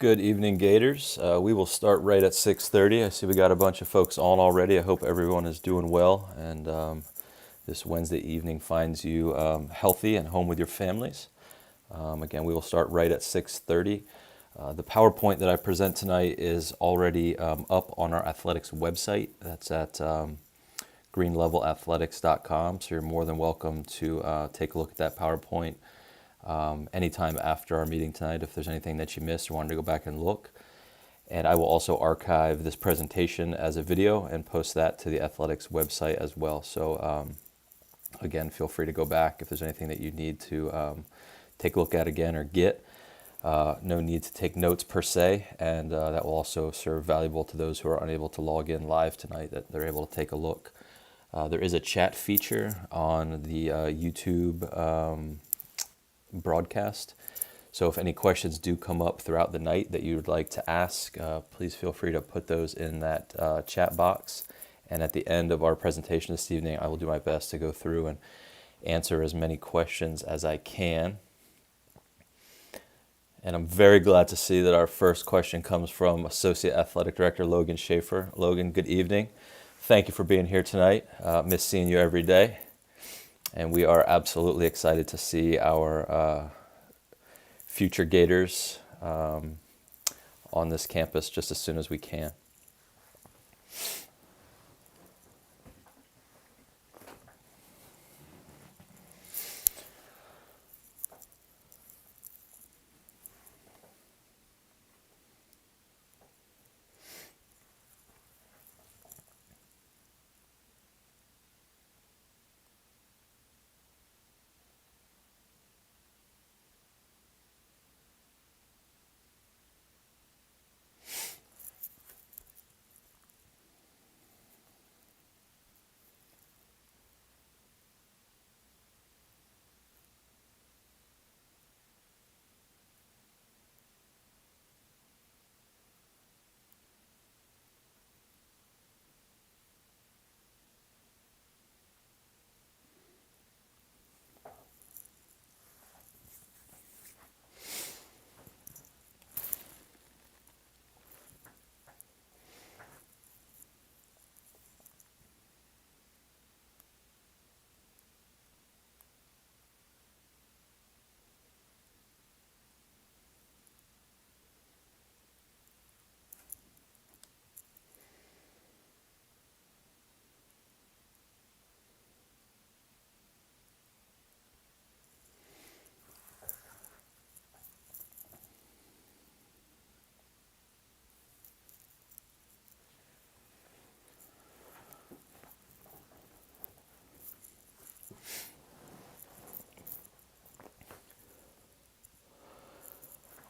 Good evening, Gators. We will start right at 6:30. I see we got a bunch of folks on already. I hope everyone is doing well, and this Wednesday evening finds you healthy and home with your families. Again, we will start right at 6:30. The PowerPoint that I present tonight is already up on our athletics website. That's at greenlevelathletics.com, so you're more than welcome to take a look at that PowerPoint anytime after our meeting tonight if there's anything that you missed or wanted to go back and look. And I will also archive this presentation as a video and post that to the athletics website as well. So again, feel free to go back if there's anything that you need to take a look at again or get. No need to take notes per se, and that will also serve valuable to those who are unable to log in live tonight, that they're able to take a look. There is a chat feature on the YouTube broadcast. So if any questions do come up throughout the night that you would like to ask, please feel free to put those in that chat box. And at the end of our presentation this evening, I will do my best to go through and answer as many questions as I can. And I'm very glad to see that our first question comes from Associate Athletic Director Logan Schaefer. Logan, good evening. Thank you for being here tonight. Miss seeing you every day. And we are absolutely excited to see our future Gators on this campus just as soon as we can.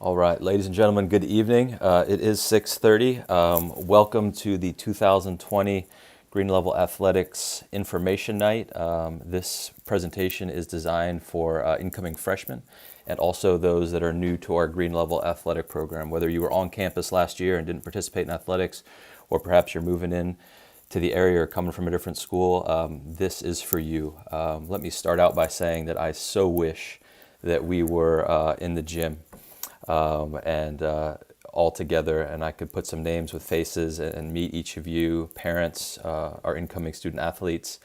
All right, ladies and gentlemen, good evening. It is 6:30. Welcome to the 2020 Green Level Athletics Information Night. This presentation is designed for incoming freshmen and also those that are new to our Green Level Athletic program. Whether you were on campus last year and didn't participate in athletics, or perhaps you're moving in to the area or coming from a different school, this is for you. Let me start out by saying that I so wish that we were in the gym and all together, and I could put some names with faces and meet each of you, parents, our incoming student athletes.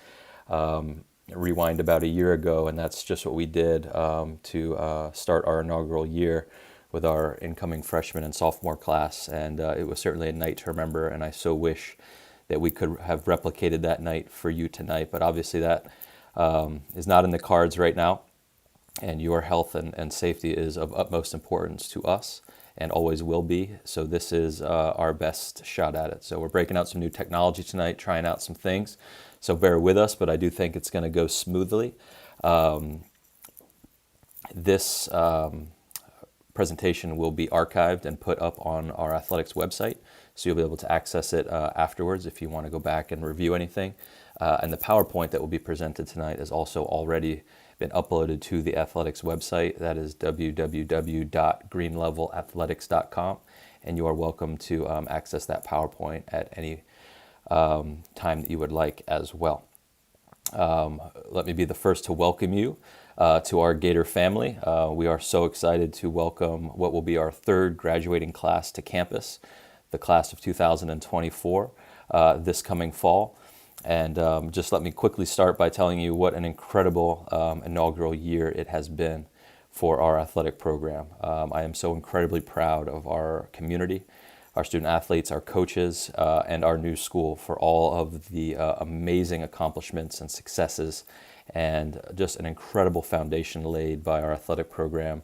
Rewind about a year ago, and that's just what we did to start our inaugural year with our incoming freshman and sophomore class, and it was certainly a night to remember, and I so wish that we could have replicated that night for you tonight, but obviously that is not in the cards right now. And your health and safety is of utmost importance to us and always will be. So this is our best shot at it. So we're breaking out some new technology tonight, trying out some things. So bear with us, but I do think it's going to go smoothly. This presentation will be archived and put up on our athletics website. So you'll be able to access it afterwards if you want to go back and review anything. And the PowerPoint that will be presented tonight is also already been uploaded to the athletics website. That is www.greenlevelathletics.com, and you are welcome to access that PowerPoint at any time that you would like as well. Let me be the first to welcome you to our Gator family. We are so excited to welcome what will be our third graduating class to campus, the class of 2024, this coming fall. And just let me quickly start by telling you what an incredible inaugural year it has been for our athletic program. I am so incredibly proud of our community, our student athletes, our coaches, and our new school for all of the amazing accomplishments and successes, and just an incredible foundation laid by our athletic program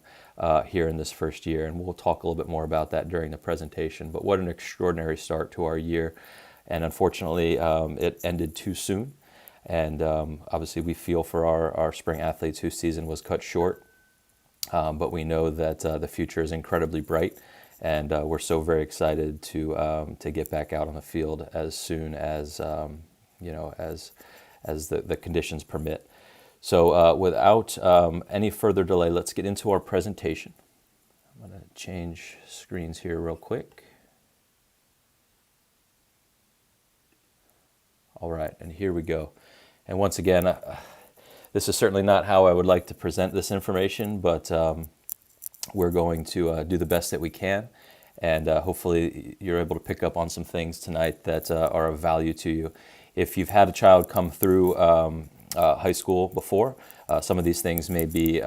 here in this first year. And we'll talk a little bit more about that during the presentation. But what an extraordinary start to our year. And unfortunately, it ended too soon. And obviously, we feel for our spring athletes whose season was cut short. But we know that the future is incredibly bright, and we're so very excited to get back out on the field as soon as as the conditions permit. So without any further delay, let's get into our presentation. I'm going to change screens here real quick. All right, and here we go. And once again, this is certainly not how I would like to present this information, but we're going to do the best that we can. And hopefully you're able to pick up on some things tonight that are of value to you. If you've had a child come through high school before, some of these things may be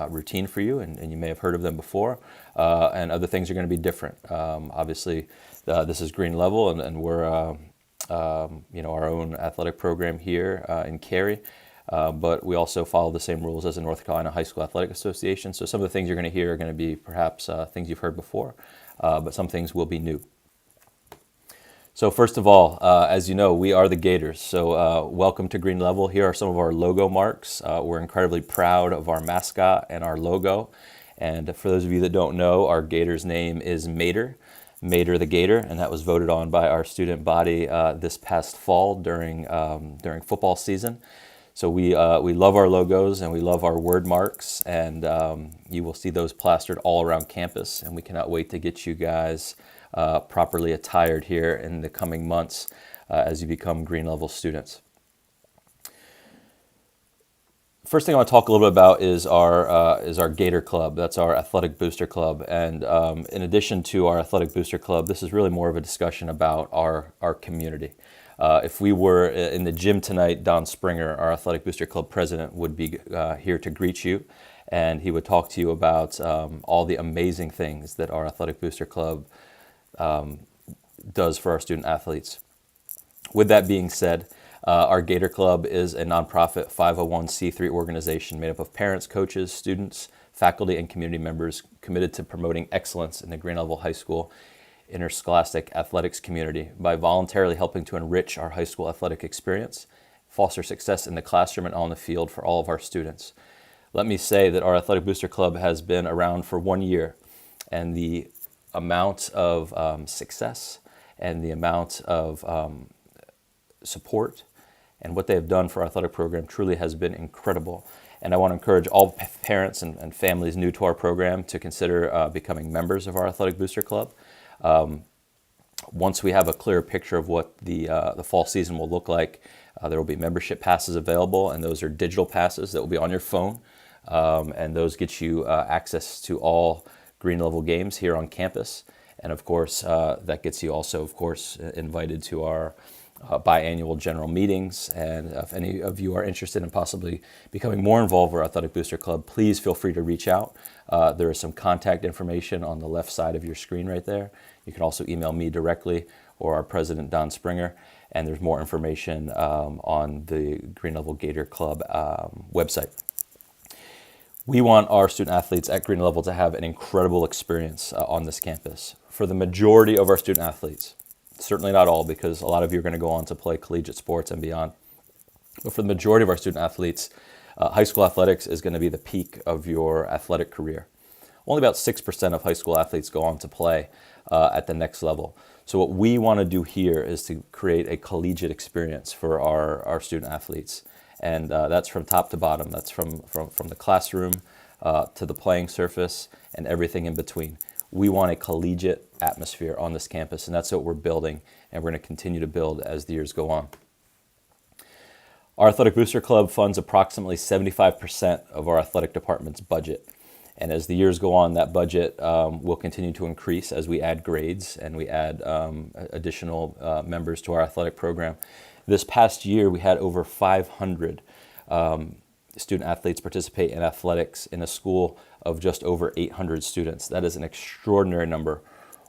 routine for you, and you may have heard of them before, and other things are going to be different. Obviously, this is Green Level, and we're our own athletic program here in Cary, but we also follow the same rules as the North Carolina High School Athletic Association. So some of the things you're going to hear are going to be perhaps things you've heard before, but some things will be new. So first of all, as you know, we are the Gators. So welcome to Green Level. Here are some of our logo marks. We're incredibly proud of our mascot and our logo. And for those of you that don't know, our Gator's name is Mater the Gator, and that was voted on by our student body this past fall during football season. So we love our logos and we love our word marks, and you will see those plastered all around campus, and we cannot wait to get you guys properly attired here in the coming months as you become Green Level students. First thing I want to talk a little bit about is our Gator Club. That's our athletic booster club. And in addition to our athletic booster club, this is really more of a discussion about our community. If we were in the gym tonight, Don Springer, our athletic booster club president, would be here to greet you, and he would talk to you about all the amazing things that our athletic booster club does for our student athletes. With that being said, our Gator Club is a nonprofit 501c3 organization made up of parents, coaches, students, faculty, and community members committed to promoting excellence in the Green Level High School interscholastic athletics community by voluntarily helping to enrich our high school athletic experience, foster success in the classroom and on the field for all of our students. Let me say that our Athletic Booster Club has been around for 1 year, and the amount of success and the amount of support and what they have done for our athletic program truly has been incredible. And I want to encourage all parents and families new to our program to consider becoming members of our Athletic Booster Club. Once we have a clearer picture of what the fall season will look like, there will be membership passes available, and those are digital passes that will be on your phone. And those get you access to all Green Level games here on campus. And of course, that gets you also, of course, invited to our biannual general meetings. And if any of you are interested in possibly becoming more involved with our Athletic Booster Club, please feel free to reach out. There is some contact information on the left side of your screen right there. You can also email me directly or our president, Don Springer. And there's more information on the Green Level Gator Club website. We want our student athletes at Green Level to have an incredible experience on this campus. For the majority of our student athletes, certainly not all, because a lot of you are going to go on to play collegiate sports and beyond. But for the majority of our student athletes, high school athletics is going to be the peak of your athletic career. Only about 6% of high school athletes go on to play at the next level. So what we want to do here is to create a collegiate experience for our student athletes. And that's from top to bottom. That's from the classroom to the playing surface and everything in between. We want a collegiate atmosphere on this campus, and that's what we're building, and we're going to continue to build as the years go on. Our Athletic Booster Club funds approximately 75% of our athletic department's budget. And as the years go on, that budget will continue to increase as we add grades and we add additional members to our athletic program. This past year, we had over 500 student athletes participate in athletics in a school of just over 800 students. That is an extraordinary number.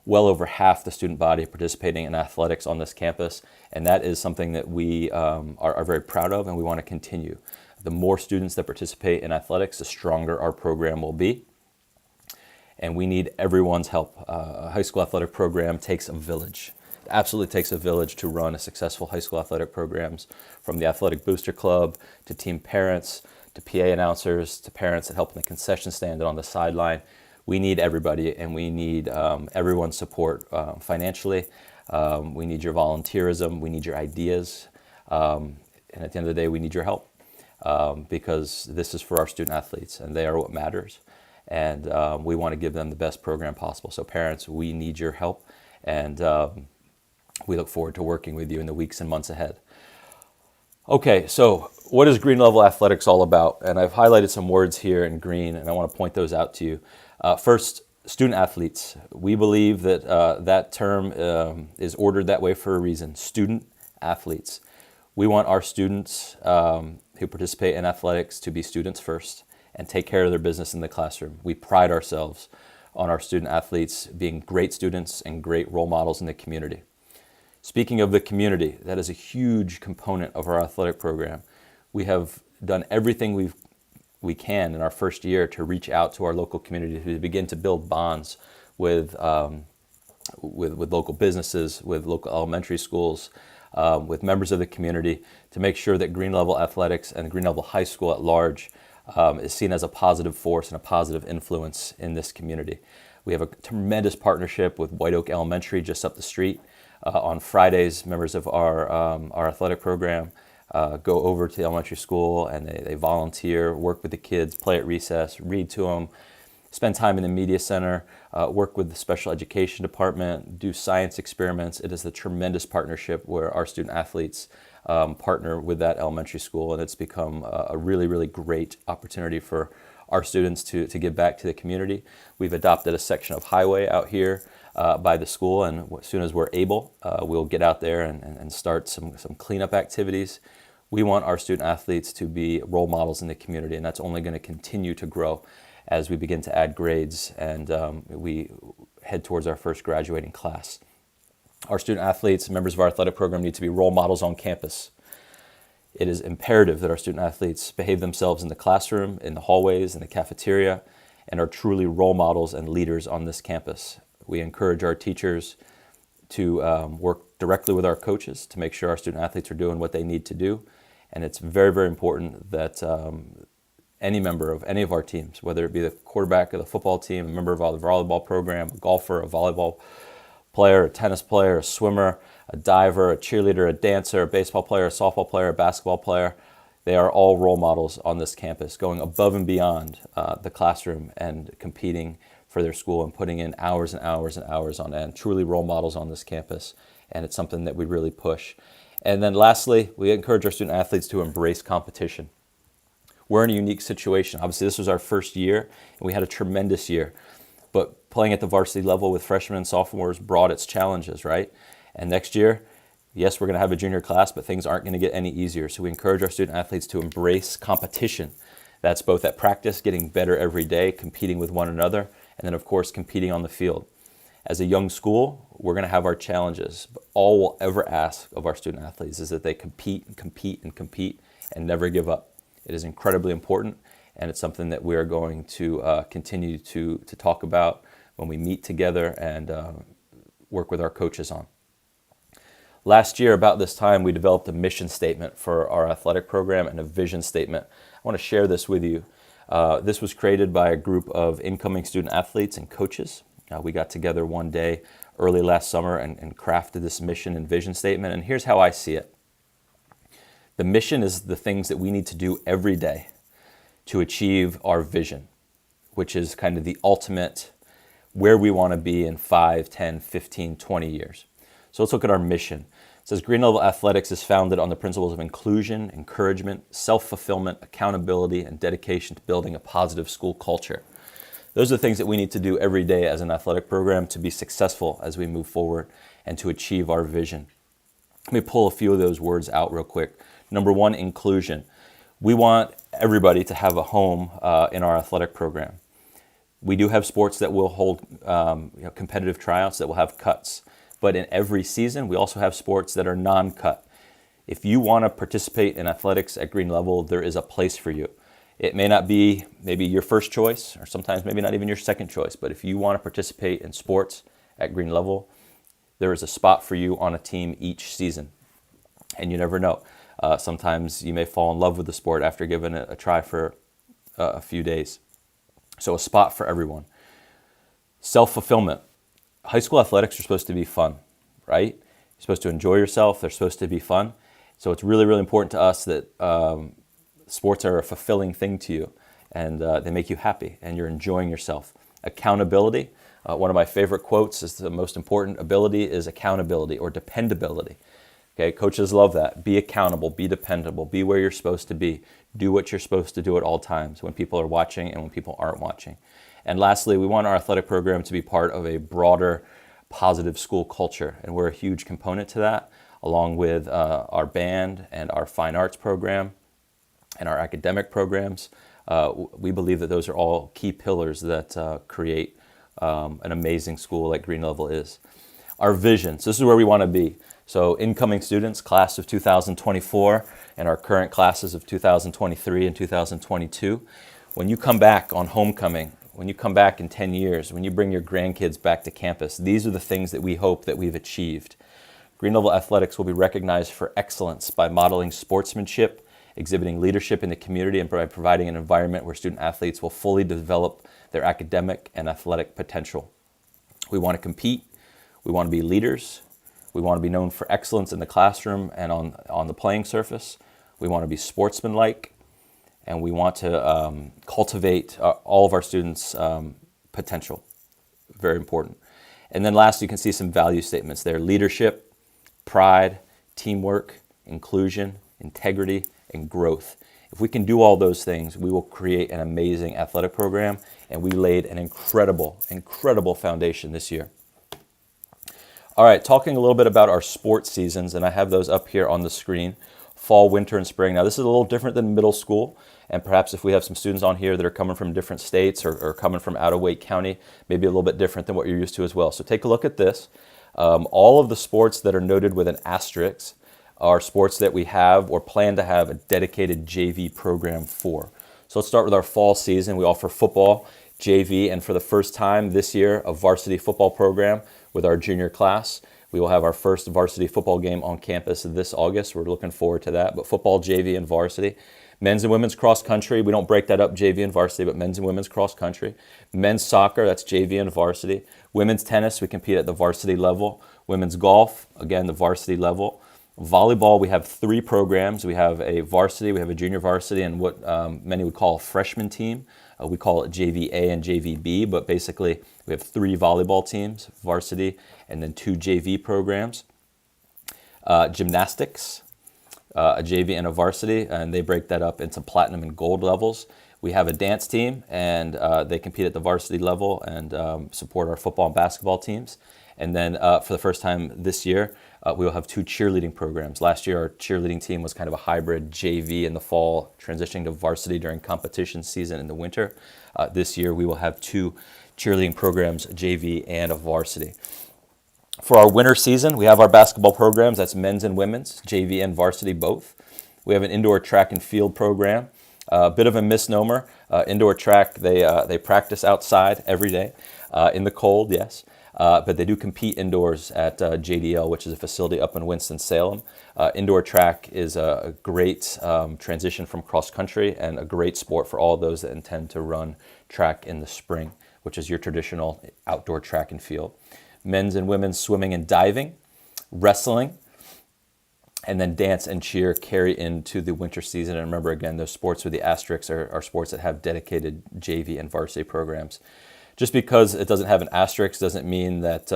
Well over half the student body participating in athletics on this campus, and that is something that we are very proud of and we want to continue. The more students that participate in athletics, the stronger our program will be, and we need everyone's help. A high school athletic program takes a village. It absolutely takes a village to run a successful high school athletic programs, from the Athletic Booster Club to team parents to PA announcers to parents that help in the concession stand and on the sideline. We need everybody, and we need everyone's support financially. We need your volunteerism. We need your ideas. And at the end of the day, we need your help because this is for our student athletes, and they are what matters. And we want to give them the best program possible. So parents, we need your help, and we look forward to working with you in the weeks and months ahead. Okay, so what is Green Level Athletics all about? And I've highlighted some words here in green, and I want to point those out to you. First, student athletes. We believe that that term is ordered that way for a reason. Student athletes. We want our students who participate in athletics to be students first and take care of their business in the classroom. We pride ourselves on our student athletes being great students and great role models in the community. Speaking of the community, that is a huge component of our athletic program. We have done everything we can in our first year to reach out to our local community, to begin to build bonds with local businesses, with local elementary schools, with members of the community, to make sure that Green Level Athletics and Green Level High School at large is seen as a positive force and a positive influence in this community. We have a tremendous partnership with White Oak Elementary just up the street. On Fridays, members of our athletic program go over to the elementary school and they volunteer, work with the kids, play at recess, read to them, spend time in the media center, work with the special education department, do science experiments. It is a tremendous partnership where our student athletes partner with that elementary school, and it's become a really, really great opportunity for our students to give back to the community. We've adopted a section of highway out here by the school, and as soon as we're able, we'll get out there and start some cleanup activities. We want our student athletes to be role models in the community, and that's only going to continue to grow as we begin to add grades and we head towards our first graduating class. Our student athletes, members of our athletic program, need to be role models on campus. It is imperative that our student athletes behave themselves in the classroom, in the hallways, in the cafeteria, and are truly role models and leaders on this campus. We encourage our teachers to work directly with our coaches to make sure our student athletes are doing what they need to do. And it's very, very important that any member of any of our teams, whether it be the quarterback of the football team, a member of our volleyball program, a golfer, a volleyball player, a tennis player, a swimmer, a diver, a cheerleader, a dancer, a baseball player, a softball player, a basketball player, they are all role models on this campus, going above and beyond the classroom and competing for their school and putting in hours and hours and hours on end, truly role models on this campus. And it's something that we really push. And then lastly, we encourage our student athletes to embrace competition. We're in a unique situation. Obviously, this was our first year, and we had a tremendous year. But playing at the varsity level with freshmen and sophomores brought its challenges, right? And next year, yes, we're going to have a junior class, but things aren't going to get any easier. So we encourage our student athletes to embrace competition. That's both at practice, getting better every day, competing with one another, and then, of course, competing on the field. As a young school, we're going to have our challenges, but all we'll ever ask of our student athletes is that they compete and compete and compete and never give up. It is incredibly important, and it's something that we are going to continue to talk about when we meet together and work with our coaches on. Last year, about this time, we developed a mission statement for our athletic program and a vision statement. I want to share this with you. This was created by a group of incoming student athletes and coaches. We got together one day early last summer and crafted this mission and vision statement, and here's how I see it. The mission is the things that we need to do every day to achieve our vision, which is kind of the ultimate where we want to be in 5, 10, 15, 20 years. So let's look at our mission. It says Green Level Athletics is founded on the principles of inclusion, encouragement, self-fulfillment, accountability, and dedication to building a positive school culture. Those are the things that we need to do every day as an athletic program to be successful as we move forward and to achieve our vision. Let me pull a few of those words out real quick. Number one, inclusion. We want everybody to have a home in our athletic program. We do have sports that will hold competitive tryouts that will have cuts. But in every season, we also have sports that are non-cut. If you want to participate in athletics at Green Level, there is a place for you. It may not be maybe your first choice, or sometimes maybe not even your second choice, but if you want to participate in sports at Green Level, there is a spot for you on a team each season. And you never know. Sometimes you may fall in love with the sport after giving it a try for a few days. So a spot for everyone. Self-fulfillment. High school athletics are supposed to be fun, right? You're supposed to enjoy yourself. They're supposed to be fun. So it's really, really important to us that sports are a fulfilling thing to you, and they make you happy, and you're enjoying yourself. Accountability. One of my favorite quotes is the most important ability is accountability or dependability. Okay, coaches love that. Be accountable, be dependable, be where you're supposed to be. Do what you're supposed to do at all times when people are watching and when people aren't watching. And lastly, we want our athletic program to be part of a broader, positive school culture, and we're a huge component to that, along with our band and our fine arts program and our academic programs. We believe that those are all key pillars that create an amazing school like Green Level is. Our vision, so this is where we want to be. So incoming students, class of 2024, and our current classes of 2023 and 2022, when you come back on homecoming, when you come back in 10 years, when you bring your grandkids back to campus, these are the things that we hope that we've achieved. Green Level Athletics will be recognized for excellence by modeling sportsmanship, exhibiting leadership in the community, and by providing an environment where student athletes will fully develop their academic and athletic potential. We want to compete. We want to be leaders. We want to be known for excellence in the classroom and on the playing surface. We want to be sportsmanlike, and we want to cultivate all of our students' potential. Very important. And then last, you can see some value statements there. Leadership, pride, teamwork, inclusion, integrity, and growth. If we can do all those things, we will create an amazing athletic program, and we laid an incredible, incredible foundation this year. All right, talking a little bit about our sports seasons, and I have those up here on the screen, fall, winter, and spring. Now, this is a little different than middle school, and perhaps if we have some students on here that are coming from different states or coming from out of Wake County, maybe a little bit different than what you're used to as well. So take a look at this. All of the sports that are noted with an asterisk are sports that we have or plan to have a dedicated JV program for. So let's start with our fall season. We offer football, JV, and for the first time this year, a varsity football program with our junior class. We will have our first varsity football game on campus this August. We're looking forward to that. But football, JV, and varsity. Men's and women's cross country, we don't break that up, JV and varsity, but men's and women's cross country. Men's soccer, that's JV and varsity. Women's tennis, we compete at the varsity level. Women's golf, again, the varsity level. Volleyball, we have 3 programs. We have a varsity, we have a junior varsity, and what many would call a freshman team. We call it JV-A and JV-B, but basically we have 3 volleyball teams, varsity, and then 2 JV programs. Gymnastics, a JV and a varsity, and they break that up into platinum and gold levels. We have a dance team, and they compete at the varsity level and support our football and basketball teams. And then for the first time this year, we will have 2 cheerleading programs. Last year, our cheerleading team was kind of a hybrid JV in the fall, transitioning to varsity during competition season in the winter. This year, we will have 2 cheerleading programs, JV and a varsity. For our winter season, we have our basketball programs. That's men's and women's, JV and varsity both. We have an indoor track and field program. A bit of a misnomer. Indoor track, they practice outside every day in the cold, yes. But they do compete indoors at JDL, which is a facility up in Winston-Salem. Indoor track is a great transition from cross country and a great sport for all those that intend to run track in the spring, which is your traditional outdoor track and field. Men's and women's swimming and diving, wrestling, and then dance and cheer carry into the winter season. And remember, again, those sports with the asterisks are sports that have dedicated JV and varsity programs. Just because it doesn't have an asterisk doesn't mean that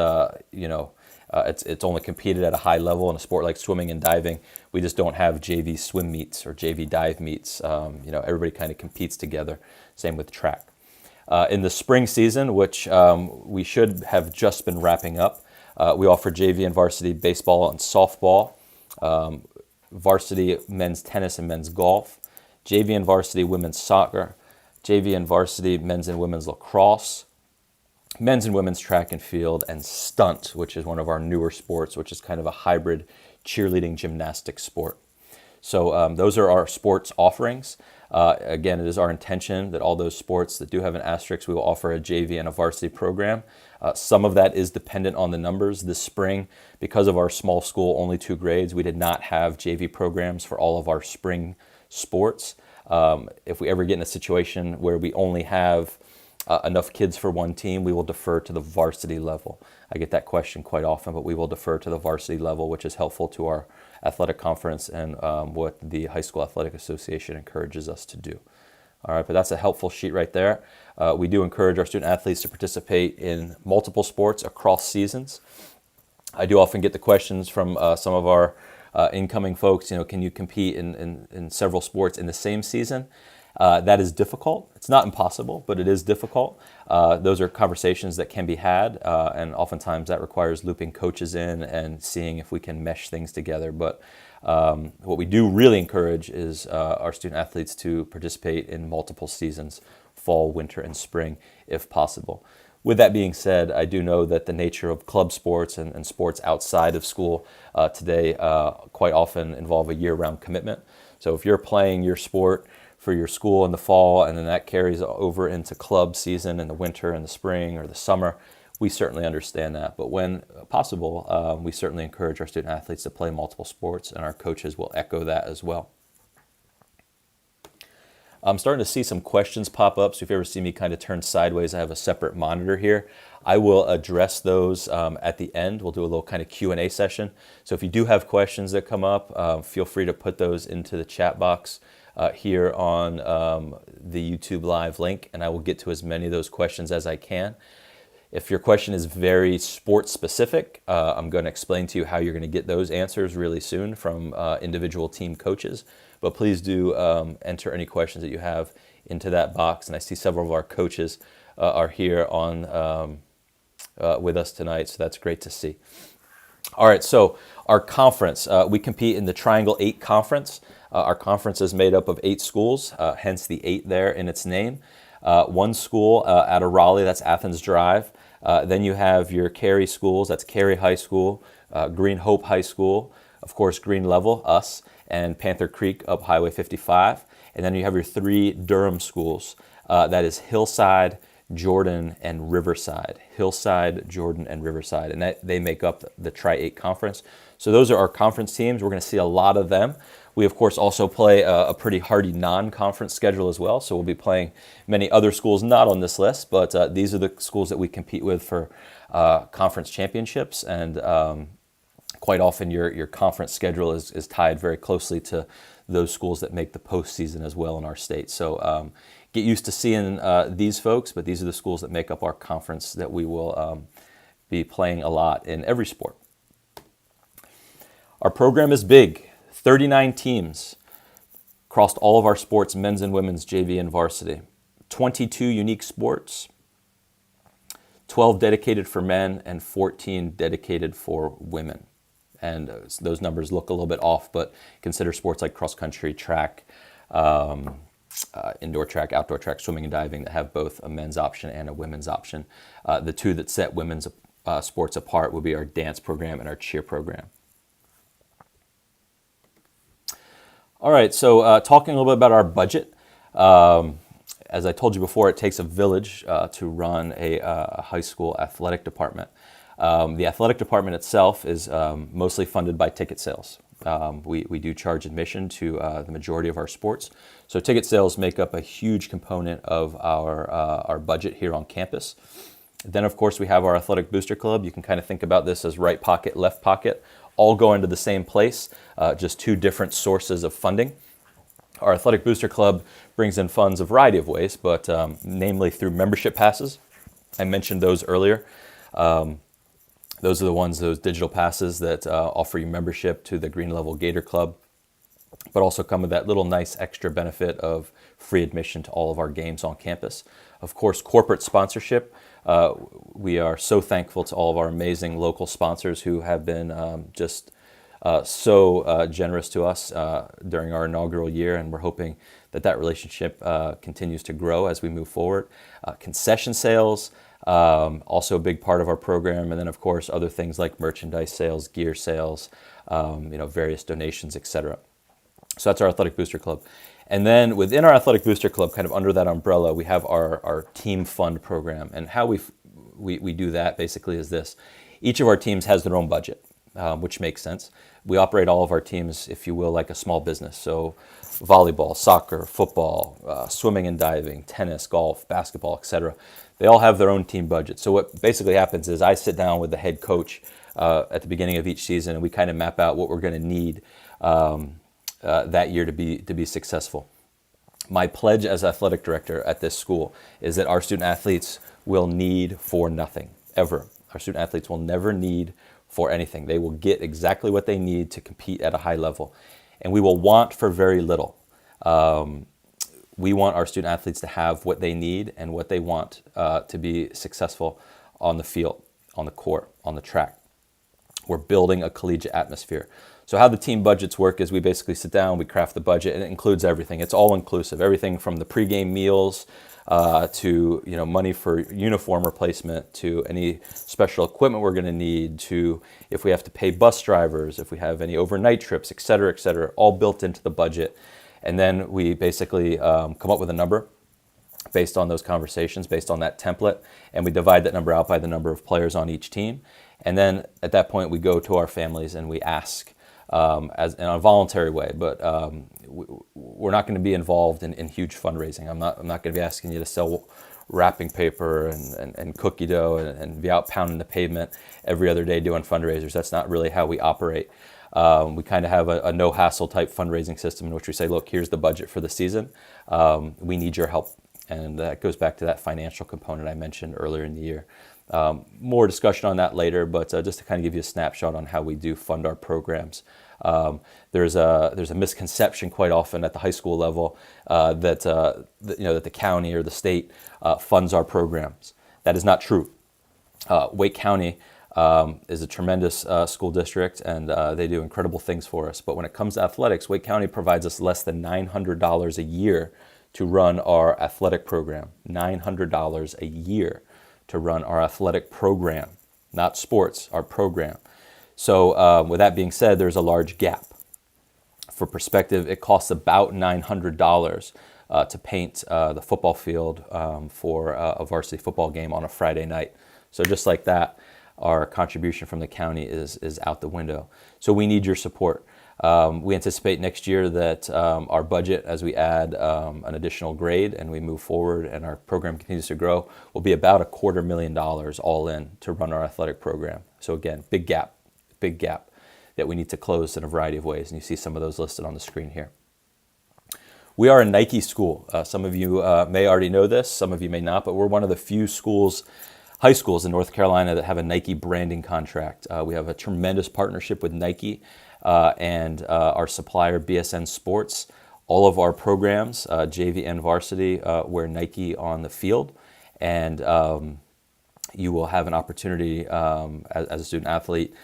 It's only competed at a high level in a sport like swimming and diving. We just don't have JV swim meets or JV dive meets. Everybody kind of competes together. Same with track. In the spring season, which we should have just been wrapping up, we offer JV and varsity baseball and softball, varsity men's tennis and men's golf, JV and varsity women's soccer, JV and varsity men's and women's lacrosse, men's and women's track and field, and stunt, which is one of our newer sports, which is kind of a hybrid cheerleading gymnastics sport. So those are our sports offerings. Again, it is our intention that all those sports that do have an asterisk, we will offer a JV and a varsity program. Some of that is dependent on the numbers. This spring, because of our small school, only 2 grades, we did not have JV programs for all of our spring sports. If we ever get in a situation where we only have enough kids for one team, we will defer to the varsity level. I get that question quite often, but we will defer to the varsity level, which is helpful to our athletic conference and what the High School Athletic Association encourages us to do. All right, but that's a helpful sheet right there. We do encourage our student athletes to participate in multiple sports across seasons. I do often get the questions from some of our incoming folks, can you compete in several sports in the same season? That is difficult. It's not impossible, but it is difficult. Those are conversations that can be had, and oftentimes that requires looping coaches in and seeing if we can mesh things together. But what we do really encourage is our student athletes to participate in multiple seasons, fall, winter, and spring, if possible. With that being said, I do know that the nature of club sports and sports outside of school today quite often involve a year-round commitment. So if you're playing your sport for your school in the fall, and then that carries over into club season in the winter and the spring or the summer, we certainly understand that. But when possible, we certainly encourage our student athletes to play multiple sports, and our coaches will echo that as well. I'm starting to see some questions pop up, so if you ever see me kind of turn sideways, I have a separate monitor here. I will address those at the end. We'll do a little kind of Q&A session. So if you do have questions that come up, feel free to put those into the chat box here on the YouTube Live link, and I will get to as many of those questions as I can. If your question is very sports specific, I'm going to explain to you how you're going to get those answers really soon from individual team coaches. But please do enter any questions that you have into that box. And I see several of our coaches are here on with us tonight, so that's great to see. All right, so our conference, we compete in the Triangle 8 Conference. Our conference is made up of 8 schools, hence the 8 there in its name. One school out of Raleigh, that's Athens Drive. Then you have your Cary schools, that's Cary High School, Green Hope High School, of course Green Level, us, and Panther Creek up Highway 55. And then you have your 3 Durham schools, that is Hillside, Jordan, and Riverside. Hillside, Jordan, and Riverside, and they make up the Tri-8 Conference. So those are our conference teams. We're going to see a lot of them. We, of course, also play a pretty hardy non-conference schedule as well, so we'll be playing many other schools not on this list, but these are the schools that we compete with for conference championships, and quite often your conference schedule is tied very closely to those schools that make the postseason as well in our state. So get used to seeing these folks, but these are the schools that make up our conference that we will be playing a lot in every sport. Our program is big. 39 teams across all of our sports, men's and women's, JV and varsity. 22 unique sports, 12 dedicated for men, and 14 dedicated for women. And those numbers look a little bit off, but consider sports like cross-country, track, indoor track, outdoor track, swimming and diving that have both a men's option and a women's option. The 2 that set women's sports apart would be our dance program and our cheer program. All right, so talking a little bit about our budget. As I told you before, it takes a village to run a high school athletic department. The athletic department itself is mostly funded by ticket sales. We do charge admission to the majority of our sports. So ticket sales make up a huge component of our budget here on campus. Then, of course, we have our Athletic Booster Club. You can kind of think about this as right pocket, left pocket, all go into the same place, just 2 different sources of funding. Our Athletic Booster Club brings in funds a variety of ways, but namely through membership passes. I mentioned those earlier. Those are the ones, those digital passes that offer you membership to the Green Level Gator Club, but also come with that little nice extra benefit of free admission to all of our games on campus. Of course, corporate sponsorship. We are so thankful to all of our amazing local sponsors who have been just so generous to us during our inaugural year, and we're hoping that that relationship continues to grow as we move forward. Concession sales, also a big part of our program, and then of course other things like merchandise sales, gear sales, various donations, etc. So that's our Athletic Booster Club. And then within our Athletic Booster Club, kind of under that umbrella, we have our Team Fund program. And how we do that basically is this. Each of our teams has their own budget, which makes sense. We operate all of our teams, if you will, like a small business. So volleyball, soccer, football, swimming and diving, tennis, golf, basketball, etc. They all have their own team budget. So what basically happens is I sit down with the head coach at the beginning of each season, and we kind of map out what we're going to need that year to be successful. My pledge as athletic director at this school is that our student athletes will need for nothing, ever. Our student athletes will never need for anything. They will get exactly what they need to compete at a high level. And we will want for very little. We want our student athletes to have what they need and what they want to be successful on the field, on the court, on the track. We're building a collegiate atmosphere. So how the team budgets work is we basically sit down, we craft the budget, and it includes everything. It's all inclusive, everything from the pregame meals to money for uniform replacement, to any special equipment we're going to need, to if we have to pay bus drivers, if we have any overnight trips, et cetera, all built into the budget. And then we basically come up with a number based on those conversations, based on that template, and we divide that number out by the number of players on each team. And then at that point, we go to our families and we ask, as in a voluntary way, but we're not going to be involved in huge fundraising. I'm not going to be asking you to sell wrapping paper and cookie dough and be out pounding the pavement every other day doing fundraisers. That's not really how we operate. We kind of have a no hassle type fundraising system in which we say, look, here's the budget for the season. We need your help. And that goes back to that financial component I mentioned earlier in the year. More discussion on that later, but just to kind of give you a snapshot on how we do fund our programs. There's a misconception quite often at the high school level that the county or the state funds our programs. That is not true. Wake County is a tremendous school district, and they do incredible things for us. But when it comes to athletics, Wake County provides us less than $900 a year to run our athletic program. $900 a year to run our athletic program, not sports, our program. So with that being said, there's a large gap. For perspective, it costs about $900 to paint the football field for a varsity football game on a Friday night. So just like that, our contribution from the county is out the window. So we need your support. We anticipate next year that our budget, as we add an additional grade and we move forward and our program continues to grow, will be about $250,000 all in to run our athletic program. So again, big gap that we need to close in a variety of ways. And you see some of those listed on the screen here. We are a Nike school. Some of you may already know this, some of you may not, but we're one of the few high schools in North Carolina that have a Nike branding contract. We have a tremendous partnership with Nike and our supplier BSN Sports. All of our programs, JV and varsity, wear Nike on the field, and you will have an opportunity as a student athlete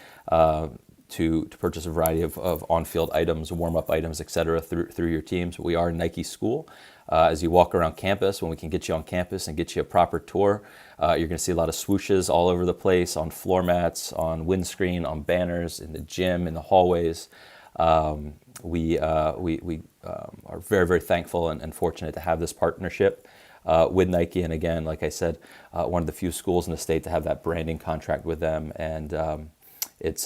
to purchase a variety of on-field items, warm-up items, et cetera, through your teams. We are a Nike school. As you walk around campus, when we can get you on campus and get you a proper tour, you're going to see a lot of swooshes all over the place, on floor mats, on windscreen, on banners, in the gym, in the hallways. We are very, very thankful and fortunate to have this partnership with Nike. And again, like I said, one of the few schools in the state to have that branding contract with them. And it's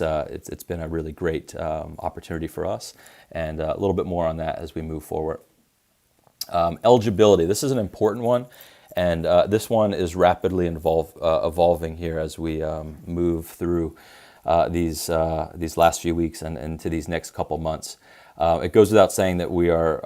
been a really great opportunity for us. And a little bit more on that as we move forward. Eligibility. This is an important one, and this one is rapidly evolving here as we move through these last few weeks and into these next couple months. It goes without saying that we are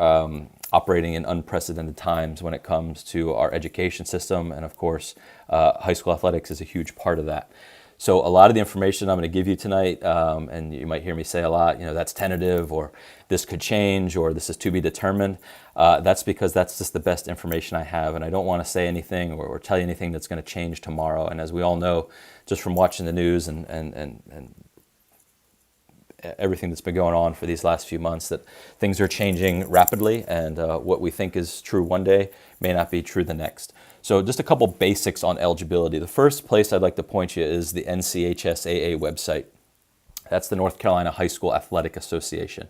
operating in unprecedented times when it comes to our education system, and of course, high school athletics is a huge part of that. So a lot of the information I'm going to give you tonight, and you might hear me say a lot, that's tentative, or this could change, or this is to be determined. That's because that's just the best information I have, and I don't want to say anything or tell you anything that's going to change tomorrow. And as we all know, just from watching the news and everything that's been going on for these last few months, that things are changing rapidly, and what we think is true one day may not be true the next. So just a couple basics on eligibility. The first place I'd like to point you is the NCHSAA website. That's the North Carolina High School Athletic Association.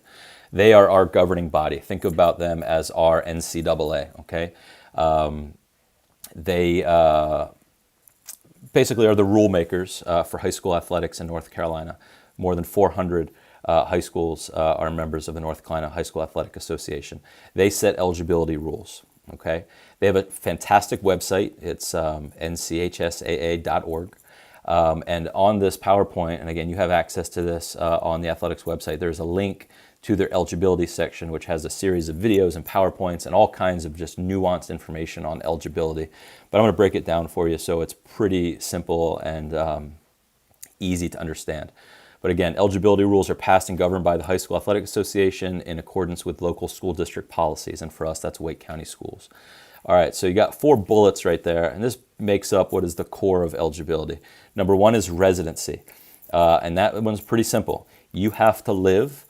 They are our governing body. Think about them as our NCAA, okay? They basically are the rule makers for high school athletics in North Carolina. More than 400 high schools are members of the North Carolina High School Athletic Association. They set eligibility rules, okay? They have a fantastic website. It's nchsaa.org. And on this PowerPoint, and again, you have access to this on the athletics website, there's a link to their eligibility section, which has a series of videos and PowerPoints and all kinds of just nuanced information on eligibility. But I'm going to break it down for you so it's pretty simple and easy to understand. But again, eligibility rules are passed and governed by the High School Athletic Association in accordance with local school district policies. And for us, that's Wake County Schools. All right, so you got 4 bullets right there, and this makes up what is the core of eligibility. Number 1 is residency, and that one's pretty simple. You have to live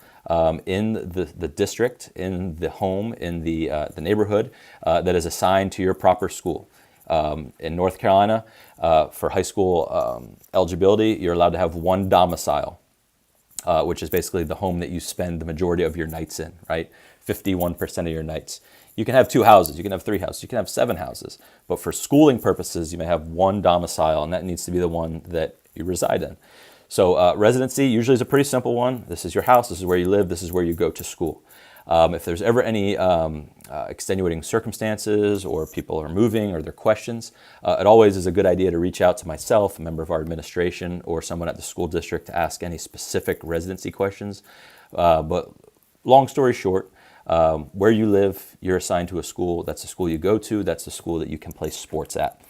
in the district, in the home, in the neighborhood that is assigned to your proper school. In North Carolina, for high school eligibility, you're allowed to have 1 domicile, which is basically the home that you spend the majority of your nights in, right? 51% of your nights. You can have 2 houses, you can have 3 houses, you can have 7 houses, but for schooling purposes, you may have 1 domicile, and that needs to be the one that you reside in. So residency usually is a pretty simple one. This is your house, this is where you live, this is where you go to school. If there's ever any extenuating circumstances, or people are moving, or there are questions, it always is a good idea to reach out to myself, a member of our administration, or someone at the school district to ask any specific residency questions. But long story short, where you live, you're assigned to a school. That's the school you go to. That's the school that you can play sports at.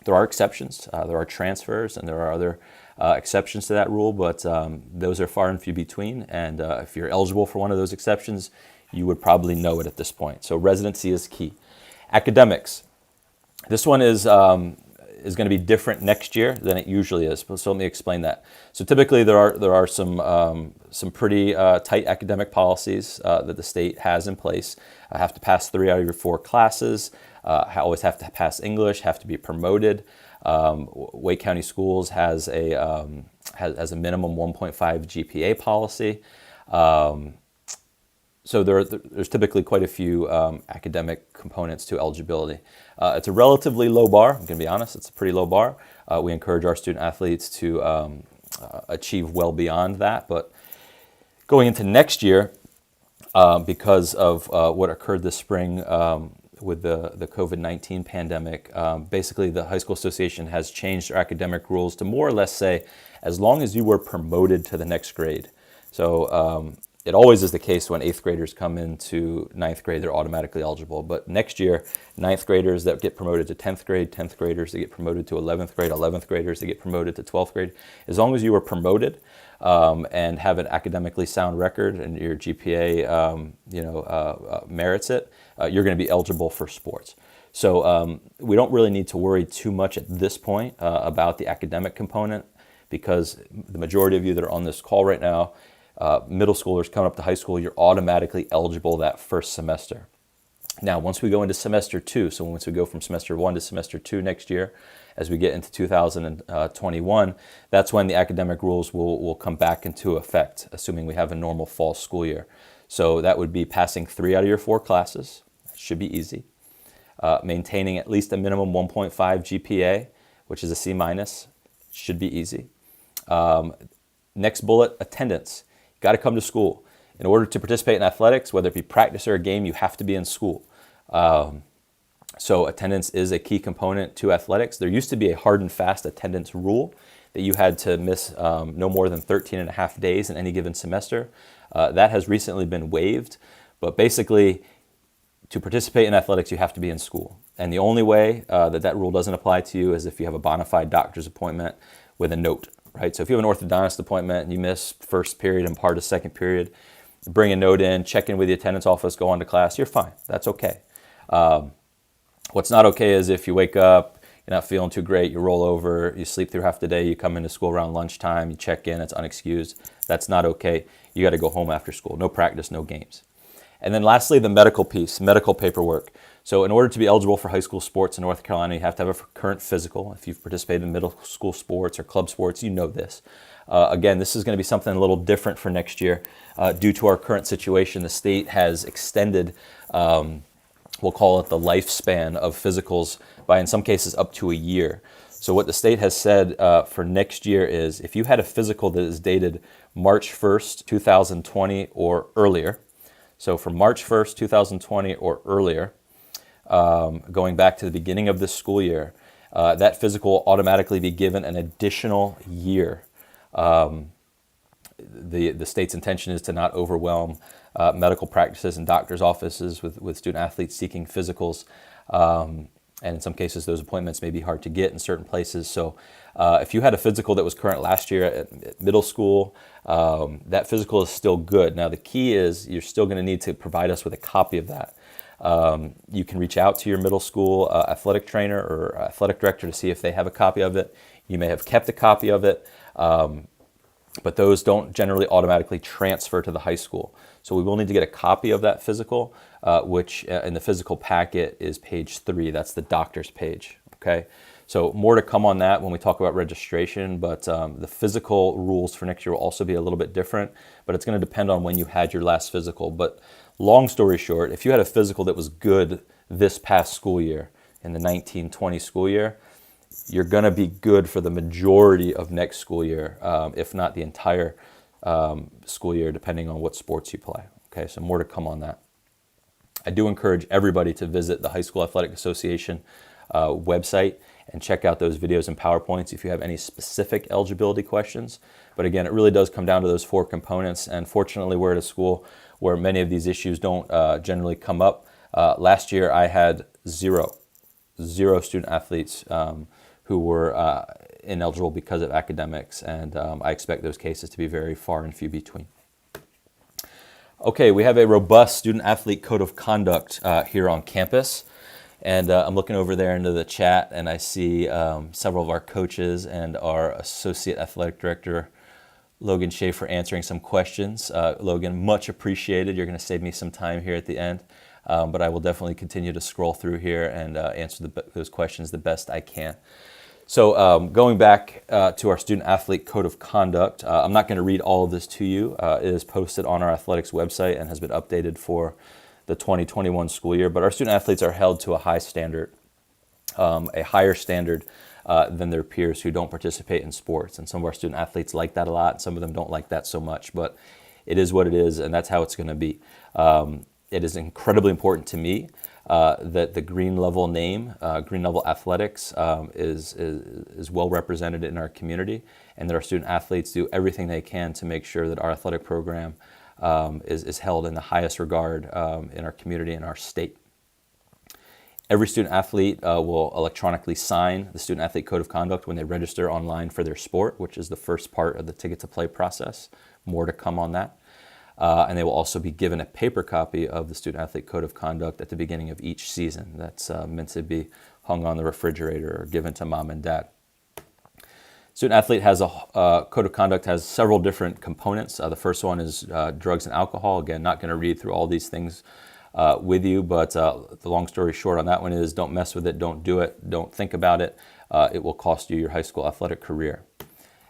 There are exceptions. There are transfers, and there are other exceptions to that rule, but those are far and few between. And if you're eligible for one of those exceptions, you would probably know it at this point. So residency is key. Academics. This one is going to be different next year than it usually is. So let me explain that. So typically there are some pretty tight academic policies that the state has in place. I have to pass 3 out of your 4 classes. I always have to pass English. Have to be promoted. Wake County Schools has a minimum 1.5 GPA policy. So there's typically quite a few academic components to eligibility. It's a relatively low bar. I'm going to be honest, it's a pretty low bar. We encourage our student athletes to achieve well beyond that. But going into next year, because of what occurred this spring with the COVID-19 pandemic, basically the High School Association has changed their academic rules to more or less say, as long as you were promoted to the next grade. So it always is the case when 8th graders come into 9th grade, they're automatically eligible. But next year, 9th graders that get promoted to 10th grade, 10th graders that get promoted to 11th grade, 11th graders that get promoted to 12th grade, as long as you were promoted and have an academically sound record and your GPA merits it, you're going to be eligible for sports. So we don't really need to worry too much at this point about the academic component, because the majority of you that are on this call right now, middle schoolers coming up to high school, you're automatically eligible that first semester. Now, once we go into semester 2, so once we go from semester 1 to semester 2 next year, as we get into 2021, that's when the academic rules will come back into effect, assuming we have a normal fall school year. So that would be passing 3 out of your 4 classes. That should be easy. Maintaining at least a minimum 1.5 GPA, which is a C-, should be easy. Next bullet, attendance. You got to come to school. In order to participate in athletics, whether it be practice or a game, you have to be in school. So attendance is a key component to athletics. There used to be a hard and fast attendance rule that you had to miss no more than 13 and a half days in any given semester. That has recently been waived, but basically to participate in athletics, you have to be in school. And the only way that rule doesn't apply to you is if you have a bona fide doctor's appointment, with a note, right? So if you have an orthodontist appointment and you miss first period and part of second period, bring a note in, check in with the attendance office, go on to class, you're fine. That's okay. What's not okay is if you wake up, you're not feeling too great, you roll over, you sleep through half the day, you come into school around lunchtime, you check in, it's unexcused. That's not okay. You got to go home after school. No practice, no games. And then lastly, the medical piece, medical paperwork. So in order to be eligible for high school sports in North Carolina, you have to have a current physical. If you've participated in middle school sports or club sports, you know this. Again, this is going to be something a little different for next year. Due to our current situation, the state has extended, we'll call it the lifespan of physicals by, in some cases, up to a year. So what the state has said for next year is if you had a physical that is dated March 1st, 2020 or earlier, so from March 1st, 2020 or earlier, going back to the beginning of this school year, that physical will automatically be given an additional year. The state's intention is to not overwhelm medical practices and doctors' offices with student athletes seeking physicals. And in some cases, those appointments may be hard to get in certain places. So if you had a physical that was current last year at middle school, that physical is still good. Now, the key is you're still going to need to provide us with a copy of that. You can reach out to your middle school athletic trainer or athletic director to see if they have a copy of it. You may have kept a copy of it, but those don't generally automatically transfer to the high school. So we will need to get a copy of that physical, which in the physical packet is page 3. That's the doctor's page, okay? So more to come on that when we talk about registration, but the physical rules for next year will also be a little bit different, but it's going to depend on when you had your last physical. But long story short, if you had a physical that was good this past school year, in the 1920 school year, you're going to be good for the majority of next school year, if not the entire school year, depending on what sports you play. Okay, so more to come on that. I do encourage everybody to visit the High School Athletic Association website and check out those videos and PowerPoints if you have any specific eligibility questions. But again, it really does come down to those 4 components. And fortunately, we're at a school where many of these issues don't generally come up. Last year, I had zero student athletes who were ineligible because of academics, and I expect those cases to be very far and few between. Okay, we have a robust student-athlete code of conduct here on campus, and I'm looking over there into the chat, and I see several of our coaches and our Associate Athletic Director, Logan Schaefer, answering some questions. Logan, much appreciated. You're going to save me some time here at the end, but I will definitely continue to scroll through here and answer those questions the best I can. So going back to our student-athlete code of conduct, I'm not going to read all of this to you. It is posted on our athletics website and has been updated for the 2021 school year. But our student-athletes are held to a high standard, a higher standard than their peers who don't participate in sports. And some of our student-athletes like that a lot, and some of them don't like that so much. But it is what it is, and that's how it's going to be. It is incredibly important to me that the Green Level name, Green Level Athletics, is well represented in our community, and that our student athletes do everything they can to make sure that our athletic program is held in the highest regard in our community and our state. Every student athlete will electronically sign the Student Athlete Code of Conduct when they register online for their sport, which is the first part of the Ticket to Play process. More to come on that. And they will also be given a paper copy of the Student Athlete Code of Conduct at the beginning of each season. That's meant to be hung on the refrigerator or given to mom and dad. Student Athlete has a Code of Conduct has several different components. The first one is drugs and alcohol. Again, not going to read through all these things with you, but the long story short on that one is don't mess with it, don't do it, don't think about it. It will cost you your high school athletic career.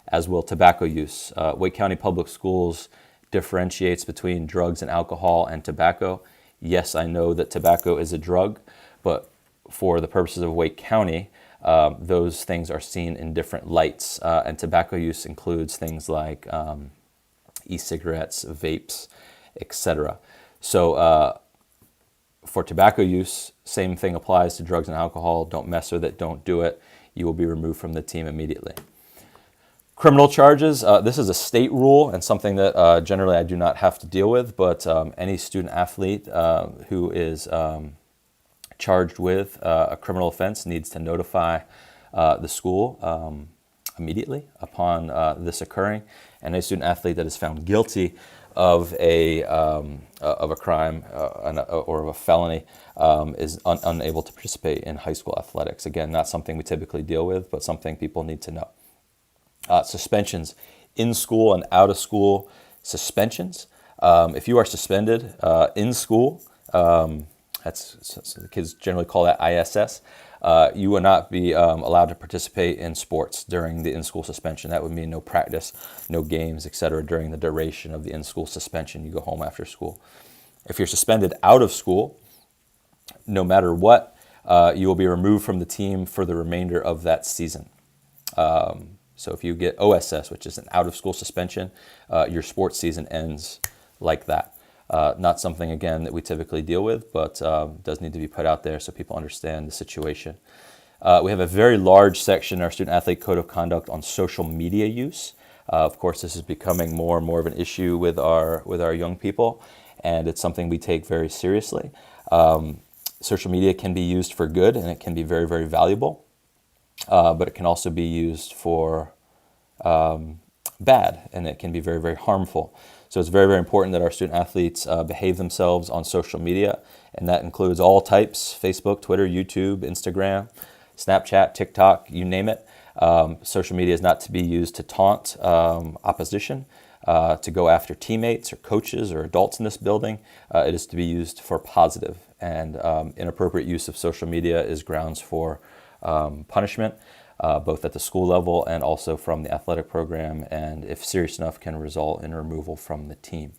As will tobacco use. Wake County Public Schools differentiates between drugs and alcohol and tobacco. Yes, I know that tobacco is a drug, but for the purposes of Wake County, those things are seen in different lights, and tobacco use includes things like e-cigarettes, vapes, etc. So for tobacco use, same thing applies to drugs and alcohol. Don't mess with it, don't do it. You will be removed from the team immediately. Criminal charges, this is a state rule and something that generally I do not have to deal with, but any student athlete who is charged with a criminal offense needs to notify the school immediately upon this occurring, and a student athlete that is found guilty of a crime or of a felony is unable to participate in high school athletics. Again, not something we typically deal with, but something people need to know. Suspensions in school and out of school suspensions. If you are suspended in school, the kids generally call that ISS. You will not be allowed to participate in sports during the in-school suspension. That would mean no practice, no games, etc. during the duration of the in-school suspension. You go home after school. If you're suspended out of school, no matter what, you will be removed from the team for the remainder of that season. So if you get OSS, which is an out-of-school suspension, your sports season ends like that. Not something, again, that we typically deal with, but does need to be put out there so people understand the situation. We have a very large section in our Student Athlete Code of Conduct on social media use. Of course, this is becoming more and more of an issue with our young people, and it's something we take very seriously. Social media can be used for good, and it can be very, very valuable, but it can also be used for bad, and it can be very, very harmful. So it's very, very important that our student athletes behave themselves on social media, and that includes all types: Facebook, Twitter, YouTube, Instagram, Snapchat, TikTok, you name it. Social media is not to be used to taunt opposition, to go after teammates or coaches or adults in this building. It is to be used for positive, and inappropriate use of social media is grounds for punishment, both at the school level and also from the athletic program, and if serious enough, can result in removal from the team.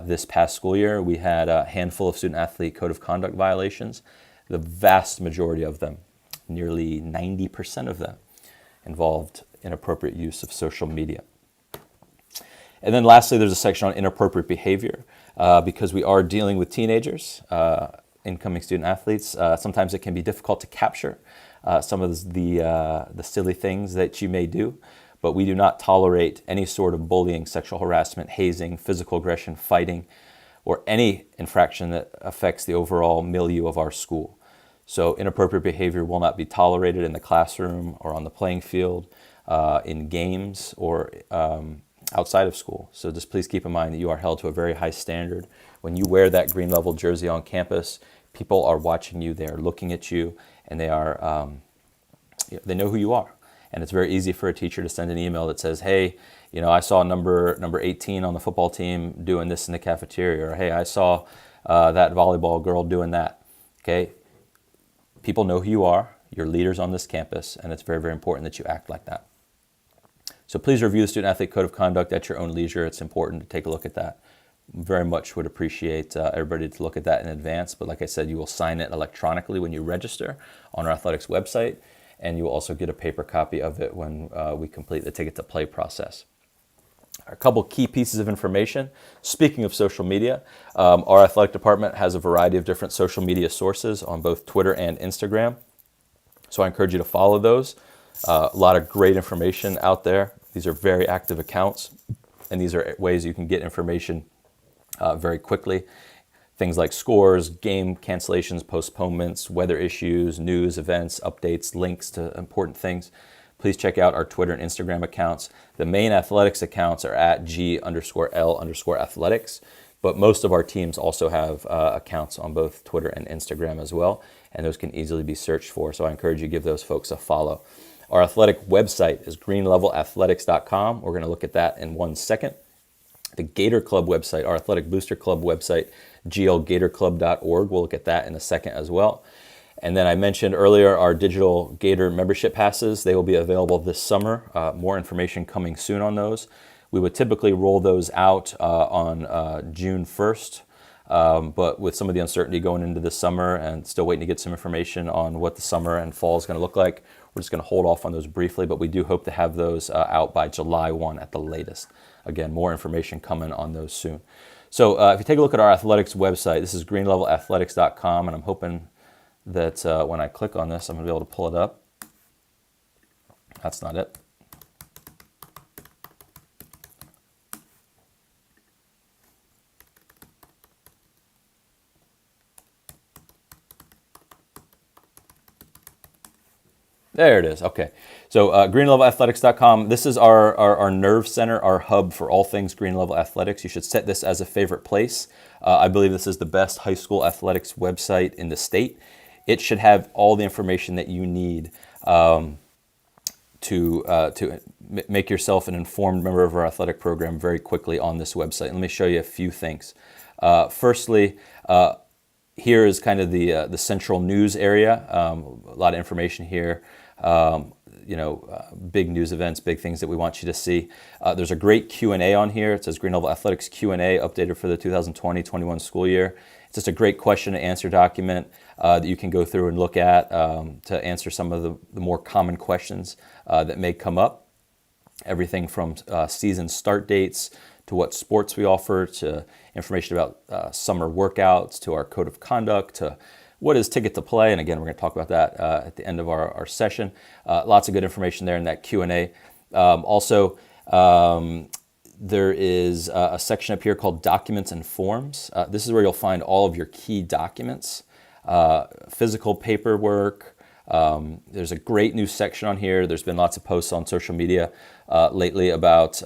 This past school year, we had a handful of student athlete code of conduct violations. The vast majority of them, nearly 90% of them, involved inappropriate use of social media. And then lastly, there's a section on inappropriate behavior. Because we are dealing with teenagers, incoming student athletes, sometimes it can be difficult to capture some of the silly things that you may do, but we do not tolerate any sort of bullying, sexual harassment, hazing, physical aggression, fighting, or any infraction that affects the overall milieu of our school. So inappropriate behavior will not be tolerated in the classroom or on the playing field, in games, or outside of school. So just please keep in mind that you are held to a very high standard. When you wear that green level jersey on campus, people are watching you, they are looking at you, and they know who you are. And it's very easy for a teacher to send an email that says, hey, I saw number 18 on the football team doing this in the cafeteria, or hey, I saw that volleyball girl doing that. Okay? People know who you are, you're leaders on this campus, and it's very, very important that you act like that. So please review the Student Athlete Code of Conduct at your own leisure. It's important to take a look at that. Very much would appreciate everybody to look at that in advance, but like I said, you will sign it electronically when you register on our athletics website, and you will also get a paper copy of it when we complete the Ticket to Play process. A couple key pieces of information. Speaking of social media, our athletic department has a variety of different social media sources on both Twitter and Instagram, so I encourage you to follow those. A lot of great information out there. These are very active accounts, and these are ways you can get information very quickly. Things like scores, game cancellations, postponements, weather issues, news, events, updates, links to important things. Please check out our Twitter and Instagram accounts. The main athletics accounts are at G_L_athletics, but most of our teams also have accounts on both Twitter and Instagram as well, and those can easily be searched for, so I encourage you to give those folks a follow. Our athletic website is greenlevelathletics.com. We're going to look at that in 1 second. The Gator Club website, our Athletic Booster Club website, glgatorclub.org. We'll look at that in a second as well. And then I mentioned earlier our digital Gator membership passes. They will be available this summer. More information coming soon on those. We would typically roll those out on June 1st, but with some of the uncertainty going into the summer and still waiting to get some information on what the summer and fall is going to look like, we're just going to hold off on those briefly, but we do hope to have those out by July 1 at the latest. Again, more information coming on those soon. So if you take a look at our athletics website, this is greenlevelathletics.com, and I'm hoping that when I click on this, I'm going to be able to pull it up. That's not it. There it is. Okay. So greenlevelathletics.com. This is our nerve center, our hub for all things Green Level Athletics. You should set this as a favorite place. I believe this is the best high school athletics website in the state. It should have all the information that you need to make yourself an informed member of our athletic program very quickly on this website. Let me show you a few things. Firstly, here is kind of the central news area. A lot of information here. Big news events, big things that we want you to see. There's a great Q&A on here. It says Green Level Athletics Q&A updated for the 2020-21 school year. It's just a great question and answer document that you can go through and look at to answer some of the more common questions that may come up. Everything from season start dates to what sports we offer, to information about summer workouts, to our code of conduct, to what is Ticket to Play. And again, we're going to talk about that at the end of our session. Lots of good information there in that Q&A. There is a section up here called Documents and Forms. This is where you'll find all of your key documents, physical paperwork. There's a great new section on here. There's been lots of posts on social media lately about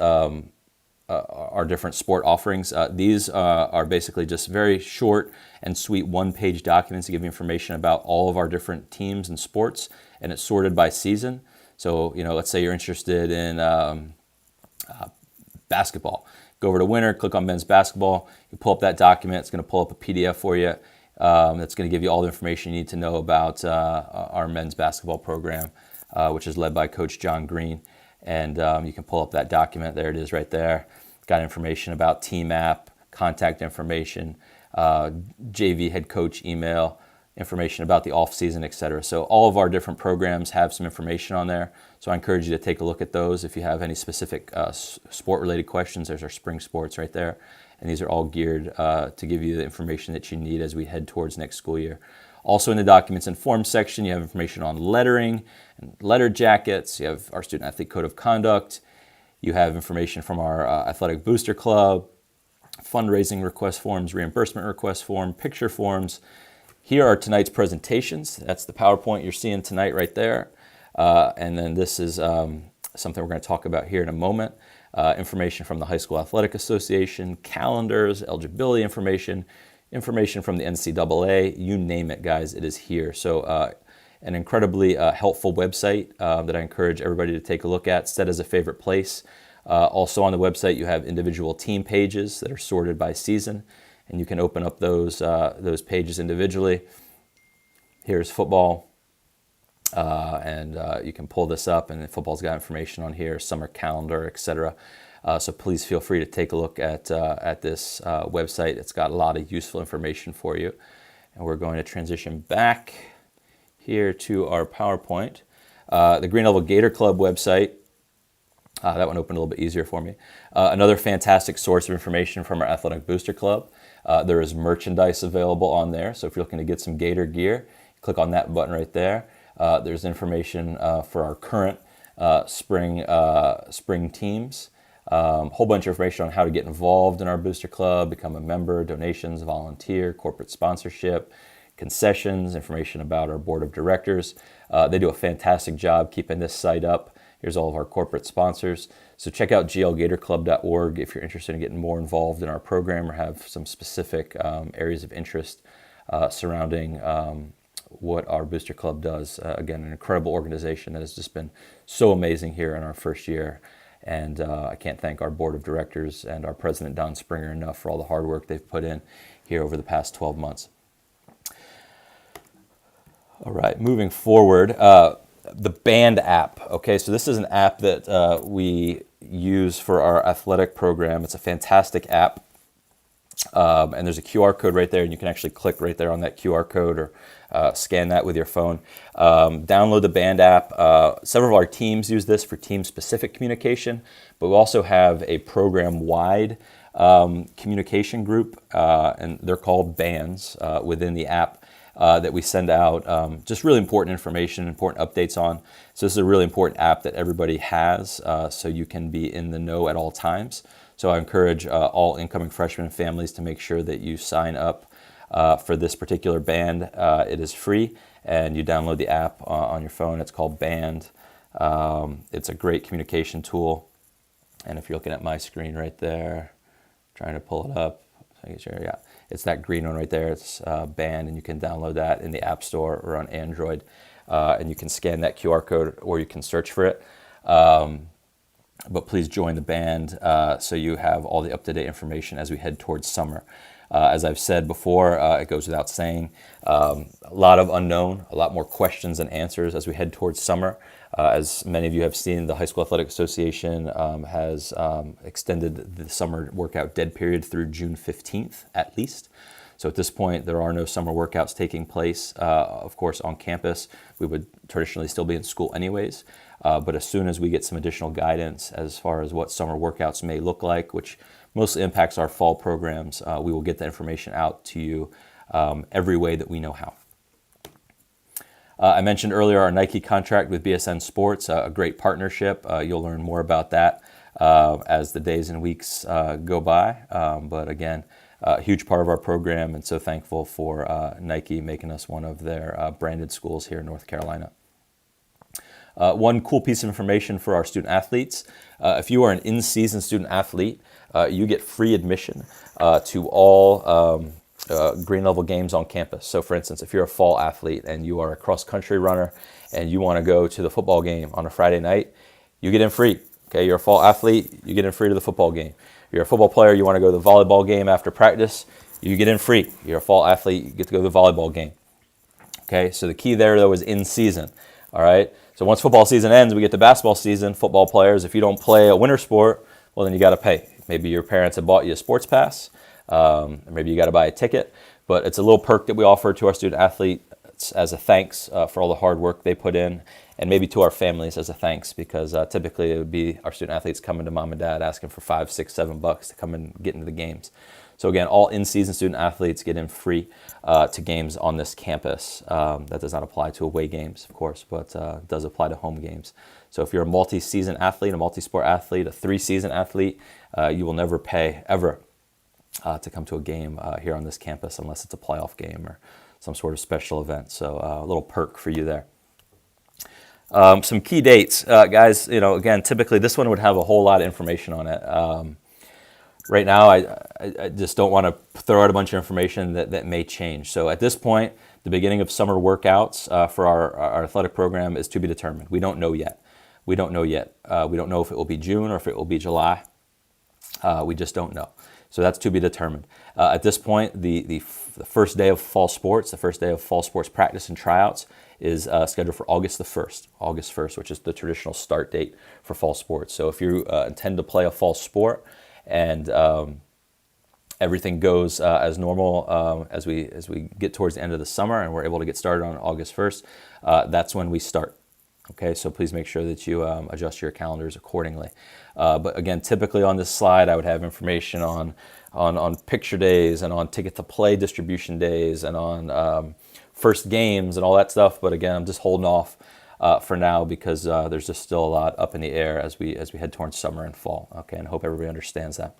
our different sport offerings. These are basically just very short and sweet one-page documents to give you information about all of our different teams and sports, and it's sorted by season. So, let's say you're interested in basketball. Go over to winter, click on men's basketball. You pull up that document. It's going to pull up a PDF for you. That's going to give you all the information you need to know about our men's basketball program, which is led by Coach John Green. And you can pull up that document. There it is right there. Got information about team app, contact information, JV head coach email, information about the off season, etc. So all of our different programs have some information on there. So I encourage you to take a look at those. If you have any specific sport-related questions, there's our spring sports right there. And these are all geared to give you the information that you need as we head towards next school year. Also in the Documents and Forms section, you have information on lettering and letter jackets. You have our Student Athlete Code of Conduct. You have information from our Athletic Booster Club, fundraising request forms, reimbursement request form, picture forms. Here are tonight's presentations. That's the PowerPoint you're seeing tonight right there. And then this is something we're going to talk about here in a moment. Information from the High School Athletic Association, calendars, eligibility information, information from the NCAA, you name it, guys, it is here. So an incredibly helpful website that I encourage everybody to take a look at, set as a favorite place. Also on the website, you have individual team pages that are sorted by season, and you can open up those pages individually. Here's football, and you can pull this up, and football's got information on here, summer calendar, etc. So please feel free to take a look at this website. It's got a lot of useful information for you. And we're going to transition back here to our PowerPoint. The Green Level Gator Club website, that one opened a little bit easier for me. Another fantastic source of information from our Athletic Booster Club. There is merchandise available on there, so if you're looking to get some Gator gear, click on that button right there. There's information for our current spring teams. Whole bunch of information on how to get involved in our booster club, become a member, donations, volunteer, corporate sponsorship, concessions, information about our board of directors. They do a fantastic job keeping this site up. Here's all of our corporate sponsors. So check out glgatorclub.org if you're interested in getting more involved in our program or have some specific areas of interest surrounding what our booster club does. Again, an incredible organization that has just been so amazing here in our first year. And I can't thank our board of directors and our president, Don Springer, enough for all the hard work they've put in here over the past 12 months. All right, moving forward, the Band app. Okay, so this is an app that we use for our athletic program. It's a fantastic app. And there's a QR code right there, and you can actually click right there on that QR code or scan that with your phone. Download the Band app. Several of our teams use this for team-specific communication, but we also have a program-wide communication group, and they're called bands within the app that we send out just really important information, important updates on. So this is a really important app that everybody has, so you can be in the know at all times. So I encourage all incoming freshmen and families to make sure that you sign up For this particular band, it is free, and you download the app on your phone. It's called Band. It's a great communication tool. And if you're looking at my screen right there, trying to pull it up, yeah, it's that green one right there. It's Band, and you can download that in the App Store or on Android. And you can scan that QR code, or you can search for it. But please join the band so you have all the up-to-date information as we head towards summer. As I've said before, it goes without saying, a lot of unknown, a lot more questions than answers as we head towards summer. As many of you have seen, the High School Athletic Association has extended the summer workout dead period through June 15th at least. So at this point, there are no summer workouts taking place. Of course, on campus, we would traditionally still be in school anyways. But as soon as we get some additional guidance as far as what summer workouts may look like, which mostly impacts our fall programs, we will get the information out to you every way that we know how. I mentioned earlier our Nike contract with BSN Sports, a great partnership. You'll learn more about that as the days and weeks go by. But again, a huge part of our program, and so thankful for Nike making us one of their branded schools here in North Carolina. One cool piece of information for our student athletes. If you are an in-season student athlete, you get free admission to all green level games on campus. So for instance, if you're a fall athlete and you are a cross-country runner and you want to go to the football game on a Friday night, you get in free. Okay, you're a fall athlete, you get in free to the football game. You're a football player, you want to go to the volleyball game after practice, you get in free. You're a fall athlete, you get to go to the volleyball game. Okay, so the key there though is in season. All right, so once football season ends, we get to basketball season. Football players, if you don't play a winter sport, well then you got to pay. Maybe your parents have bought you a sports pass, or maybe you got to buy a ticket, but it's a little perk that we offer to our student athletes as a thanks for all the hard work they put in, and maybe to our families as a thanks, because typically it would be our student athletes coming to mom and dad asking for $5, $6, $7 to come and get into the games. So again, all in-season student athletes get in free to games on this campus. That does not apply to away games, of course, but does apply to home games. So if you're a multi-season athlete, a multi-sport athlete, a 3-season athlete, you will never pay, ever, to come to a game here on this campus unless it's a playoff game or some sort of special event. So a little perk for you there. Some key dates. Guys, again, typically this one would have a whole lot of information on it. Right now, I just don't want to throw out a bunch of information that may change. So at this point, the beginning of summer workouts for our athletic program is to be determined. We don't know yet. We don't know if it will be June or if it will be July. We just don't know. So that's to be determined. At this point, the first day of fall sports, the first day of fall sports practice and tryouts is scheduled for August the 1st, which is the traditional start date for fall sports. So if you intend to play a fall sport, and everything goes as normal as we get towards the end of the summer and we're able to get started on August 1st, that's when we start. Okay, so please make sure that you adjust your calendars accordingly. But again, typically on this slide, I would have information on picture days and on ticket to play distribution days and on first games and all that stuff. But again, I'm just holding off for now because there's just still a lot up in the air as we head towards summer and fall. Okay, and I hope everybody understands that.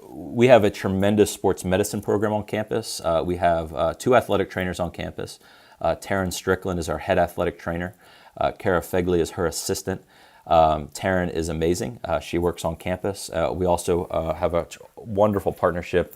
We have a tremendous sports medicine program on campus. We have 2 athletic trainers on campus. Taryn Strickland is our head athletic trainer. Kara Fegley is her assistant. Taryn is amazing. She works on campus. We also have a wonderful partnership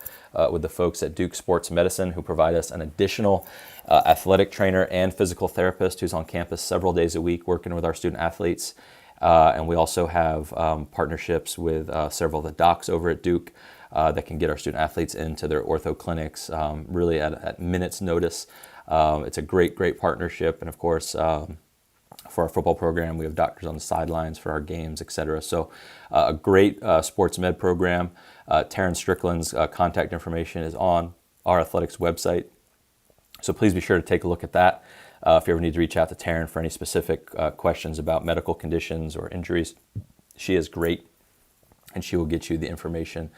with the folks at Duke Sports Medicine, who provide us an additional athletic trainer and physical therapist who's on campus several days a week working with our student athletes. And we also have partnerships with several of the docs over at Duke that can get our student athletes into their ortho clinics really at minutes notice. It's a great partnership. And of course, for our football program, we have doctors on the sidelines for our games, etc. So a great sports med program. Taryn Strickland's contact information is on our athletics website. So please be sure to take a look at that if you ever need to reach out to Taryn for any specific questions about medical conditions or injuries. She is great, and she will get you the information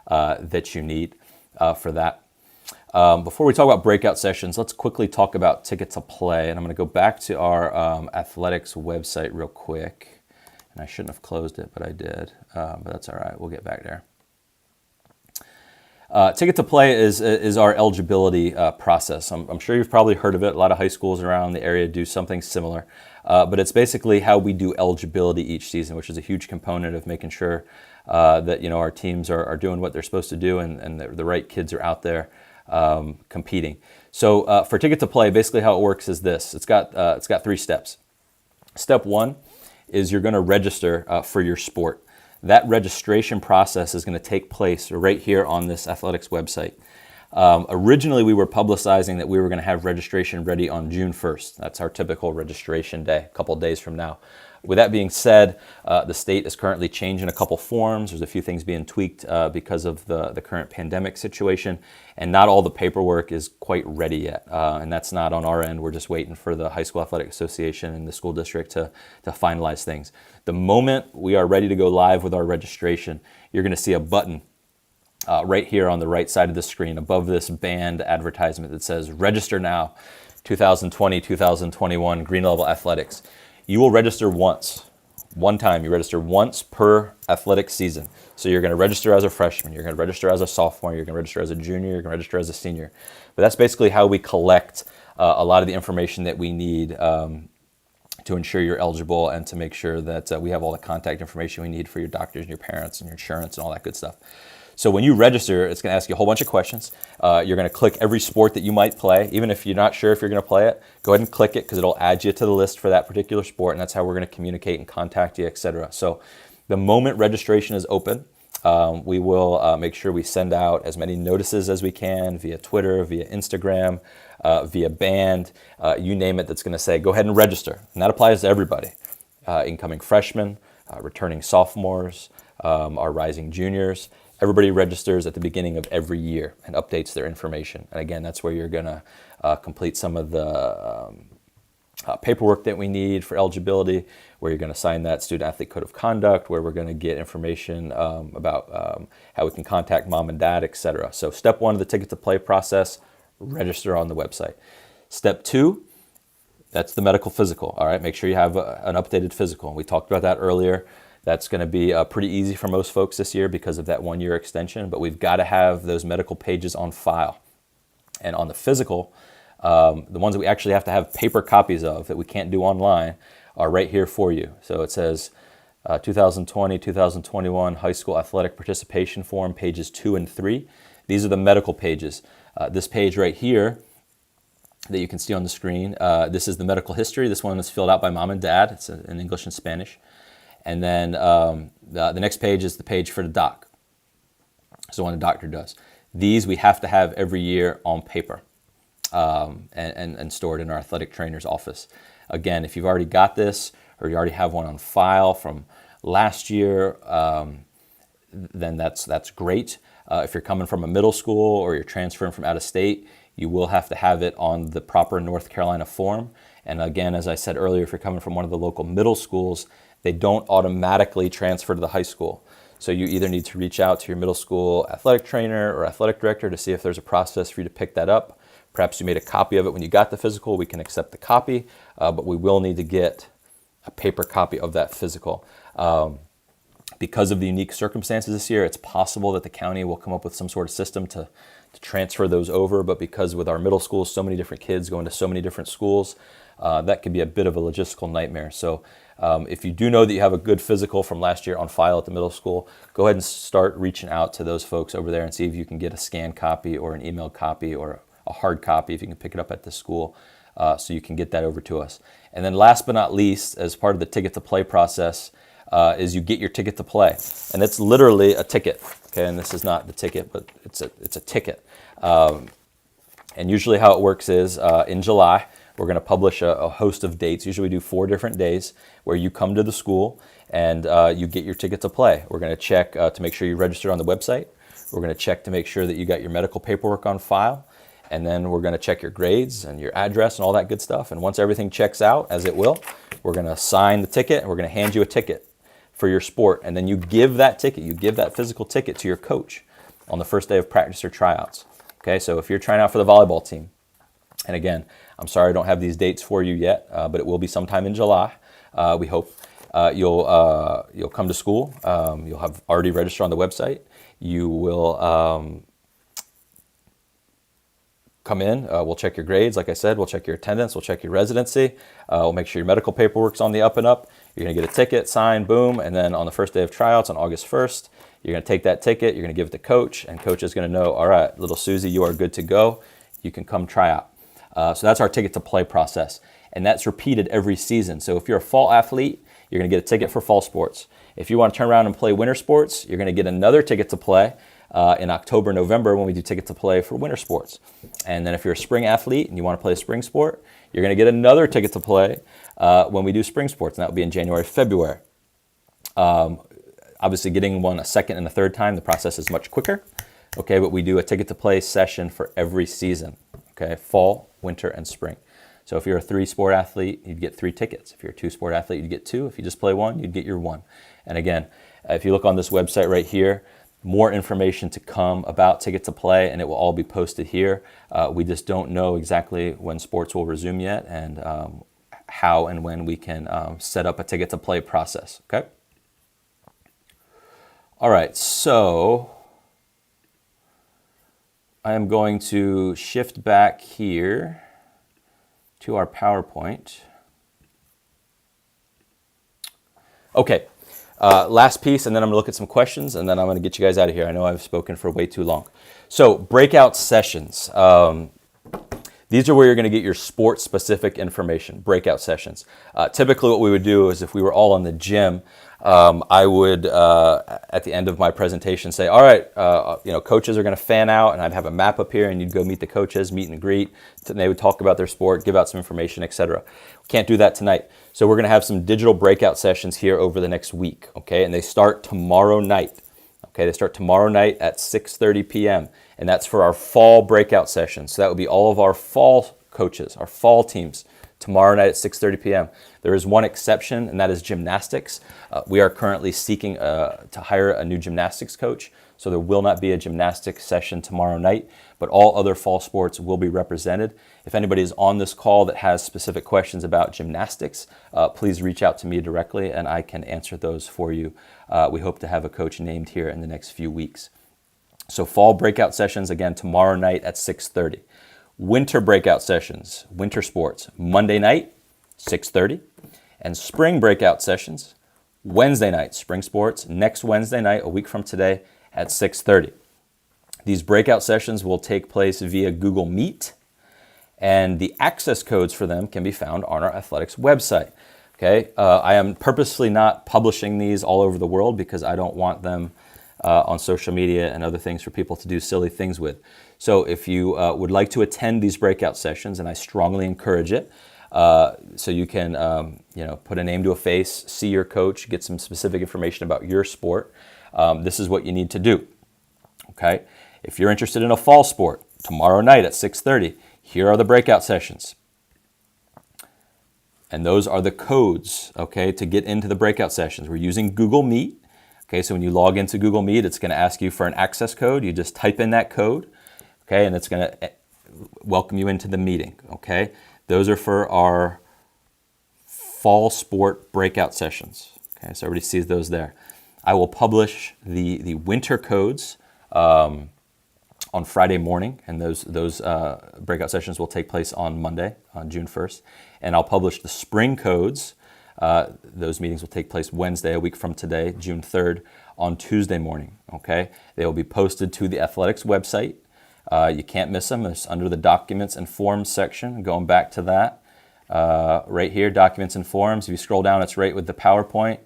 that you need for that. Before we talk about breakout sessions, let's quickly talk about ticket to play. And I'm going to go back to our athletics website real quick. And I shouldn't have closed it, but I did. But that's all right. We'll get back there. Ticket to Play is our eligibility process. I'm sure you've probably heard of it. A lot of high schools around the area do something similar. But it's basically how we do eligibility each season, which is a huge component of making sure that our teams are doing what they're supposed to do, and the right kids are out there competing. So for Ticket to Play, basically how it works is this. It's got 3 steps. Step 1 is you're going to register for your sport. That registration process is going to take place right here on this athletics website. Originally, we were publicizing that we were going to have registration ready on June 1st. That's our typical registration day, a couple days from now. With that being said, the state is currently changing a couple forms. There's a few things being tweaked because of the current pandemic situation, and not all the paperwork is quite ready yet. And that's not on our end. We're just waiting for the High School Athletic Association and the school district to finalize things. The moment we are ready to go live with our registration, you're going to see a button right here on the right side of the screen above this band advertisement that says Register Now 2020-2021 Green Level Athletics. You will register one time. You register once per athletic season. So you're going to register as a freshman, you're going to register as a sophomore, you're going to register as a junior, you're going to register as a senior. But that's basically how we collect a lot of the information that we need to ensure you're eligible and to make sure that we have all the contact information we need for your doctors and your parents and your insurance and all that good stuff. So when you register, it's going to ask you a whole bunch of questions. You're going to click every sport that you might play. Even if you're not sure if you're going to play it, go ahead and click it because it'll add you to the list for that particular sport, and that's how we're going to communicate and contact you, etc. So the moment registration is open, we will make sure we send out as many notices as we can via Twitter, via Instagram, via band, you name it, that's going to say, go ahead and register. And that applies to everybody, incoming freshmen, returning sophomores, our rising juniors. Everybody registers at the beginning of every year and updates their information. And again, that's where you're going to complete some of the paperwork that we need for eligibility, where you're going to sign that student athlete code of conduct, where we're going to get information about how we can contact mom and dad, etc. So step 1 of the Ticket to Play process, register on the website. Step 2, that's the medical physical. All right, make sure you have an updated physical. We talked about that earlier. That's going to be pretty easy for most folks this year because of that 1-year extension, but we've got to have those medical pages on file. And on the physical, the ones that we actually have to have paper copies of that we can't do online are right here for you. So it says 2020-2021 High School Athletic Participation Form, pages 2 and 3. These are the medical pages. This page right here that you can see on the screen, this is the medical history. This one is filled out by mom and dad. It's in English and Spanish. And then the next page is the page for the doc. So when the doctor does. These we have to have every year on paper and stored in our athletic trainer's office. Again, if you've already got this or you already have one on file from last year, then that's great. If you're coming from a middle school or you're transferring from out of state, you will have to have it on the proper North Carolina form. And again, as I said earlier, if you're coming from one of the local middle schools, they don't automatically transfer to the high school. So you either need to reach out to your middle school athletic trainer or athletic director to see if there's a process for you to pick that up. Perhaps you made a copy of it when you got the physical. We can accept the copy, but we will need to get a paper copy of that physical. Because of the unique circumstances this year, it's possible that the county will come up with some sort of system to transfer those over, but because with our middle schools, so many different kids going to so many different schools, that can be a bit of a logistical nightmare. So if you do know that you have a good physical from last year on file at the middle school, go ahead and start reaching out to those folks over there and see if you can get a scanned copy or an emailed copy or a hard copy if you can pick it up at the school, so you can get that over to us. And then last but not least, as part of the Ticket to Play process, is you get your ticket to play. And it's literally a ticket, okay? And this is not the ticket, but it's a ticket. And usually how it works is in July, we're going to publish a host of dates. Usually we do 4 different days where you come to the school and you get your ticket to play. We're going to check to make sure you registered on the website. We're going to check to make sure that you got your medical paperwork on file. And then we're going to check your grades and your address and all that good stuff. And once everything checks out, as it will, we're going to sign the ticket and we're going to hand you a ticket for your sport. And then you give that ticket, you give that physical ticket to your coach on the first day of practice or tryouts. Okay, so if you're trying out for the volleyball team, and again, I'm sorry I don't have these dates for you yet, but it will be sometime in July, we hope. You'll come to school, you'll have already registered on the website, you will come in. We'll check your grades. Like I said, we'll check your attendance. We'll check your residency. We'll make sure your medical paperwork's on the up and up. You're going to get a ticket, sign, boom. And then on the first day of tryouts on August 1st, you're going to take that ticket. You're going to give it to coach. And coach is going to know, all right, little Susie, you are good to go. You can come try out. So that's our ticket to play process. And that's repeated every season. So if you're a fall athlete, you're going to get a ticket for fall sports. If you want to turn around and play winter sports, you're going to get another ticket to play in October, November when we do ticket to play for winter sports. And then if you're a spring athlete and you want to play a spring sport, you're going to get another ticket to play when we do spring sports, and that will be in January, February. Obviously, getting one a second and a third time, the process is much quicker. Okay, but we do a ticket to play session for every season. Okay, fall, winter, and spring. So if you're a 3-sport athlete, you'd get 3 tickets. If you're a 2-sport athlete, you'd get 2. If you just play 1, you'd get your 1. And again, if you look on this website right here, more information to come about ticket to play, and it will all be posted here. We just don't know exactly when sports will resume yet, and how and when we can set up a ticket to play process. Okay. All right. So I am going to shift back here to our PowerPoint. Okay. Last piece, and then I'm going to look at some questions, and then I'm going to get you guys out of here. I know I've spoken for way too long. So breakout sessions. These are where you're going to get your sport-specific information, breakout sessions. Typically what we would do is if we were all in the gym, I would, at the end of my presentation, say, all right, coaches are going to fan out, and I'd have a map up here, and you'd go meet the coaches, meet and greet, and they would talk about their sport, give out some information, etc. We can't do that tonight. So we're going to have some digital breakout sessions here over the next week, okay? And they start tomorrow night. Okay, they start tomorrow night at 6:30 p.m. And that's for our fall breakout sessions. So that would be all of our fall coaches, our fall teams, tomorrow night at 6:30 p.m. There is one exception, and that is gymnastics. We are currently seeking to hire a new gymnastics coach, so there will not be a gymnastics session tomorrow night, but all other fall sports will be represented. If anybody is on this call that has specific questions about gymnastics, please reach out to me directly, and I can answer those for you. We hope to have a coach named here in the next few weeks. So fall breakout sessions, again, tomorrow night at 6:30. Winter breakout sessions, winter sports, Monday night, 6:30. And spring breakout sessions, Wednesday night, spring sports, next Wednesday night, a week from today, at 6:30. These breakout sessions will take place via Google Meet, and the access codes for them can be found on our athletics website. Okay, I am purposely not publishing these all over the world because I don't want them on social media and other things for people to do silly things with. So if you would like to attend these breakout sessions, and I strongly encourage it, so you can put a name to a face, see your coach, get some specific information about your sport, this is what you need to do. Okay, if you're interested in a fall sport, tomorrow night at 6:30, here are the breakout sessions. And those are the codes, okay, to get into the breakout sessions. We're using Google Meet. Okay, so when you log into Google Meet, it's going to ask you for an access code. You just type in that code, okay, and it's going to welcome you into the meeting, okay? Those are for our fall sport breakout sessions, okay? So everybody sees those there. I will publish the winter codes on Friday morning, and those breakout sessions will take place on Monday, on June 1st. And I'll publish the spring codes. Those meetings will take place Wednesday, a week from today, June 3rd, on Tuesday morning, okay? They will be posted to the athletics website. You can't miss them. It's under the documents and forms section. Going back to that, right here, documents and forms. If you scroll down, it's right with the PowerPoint.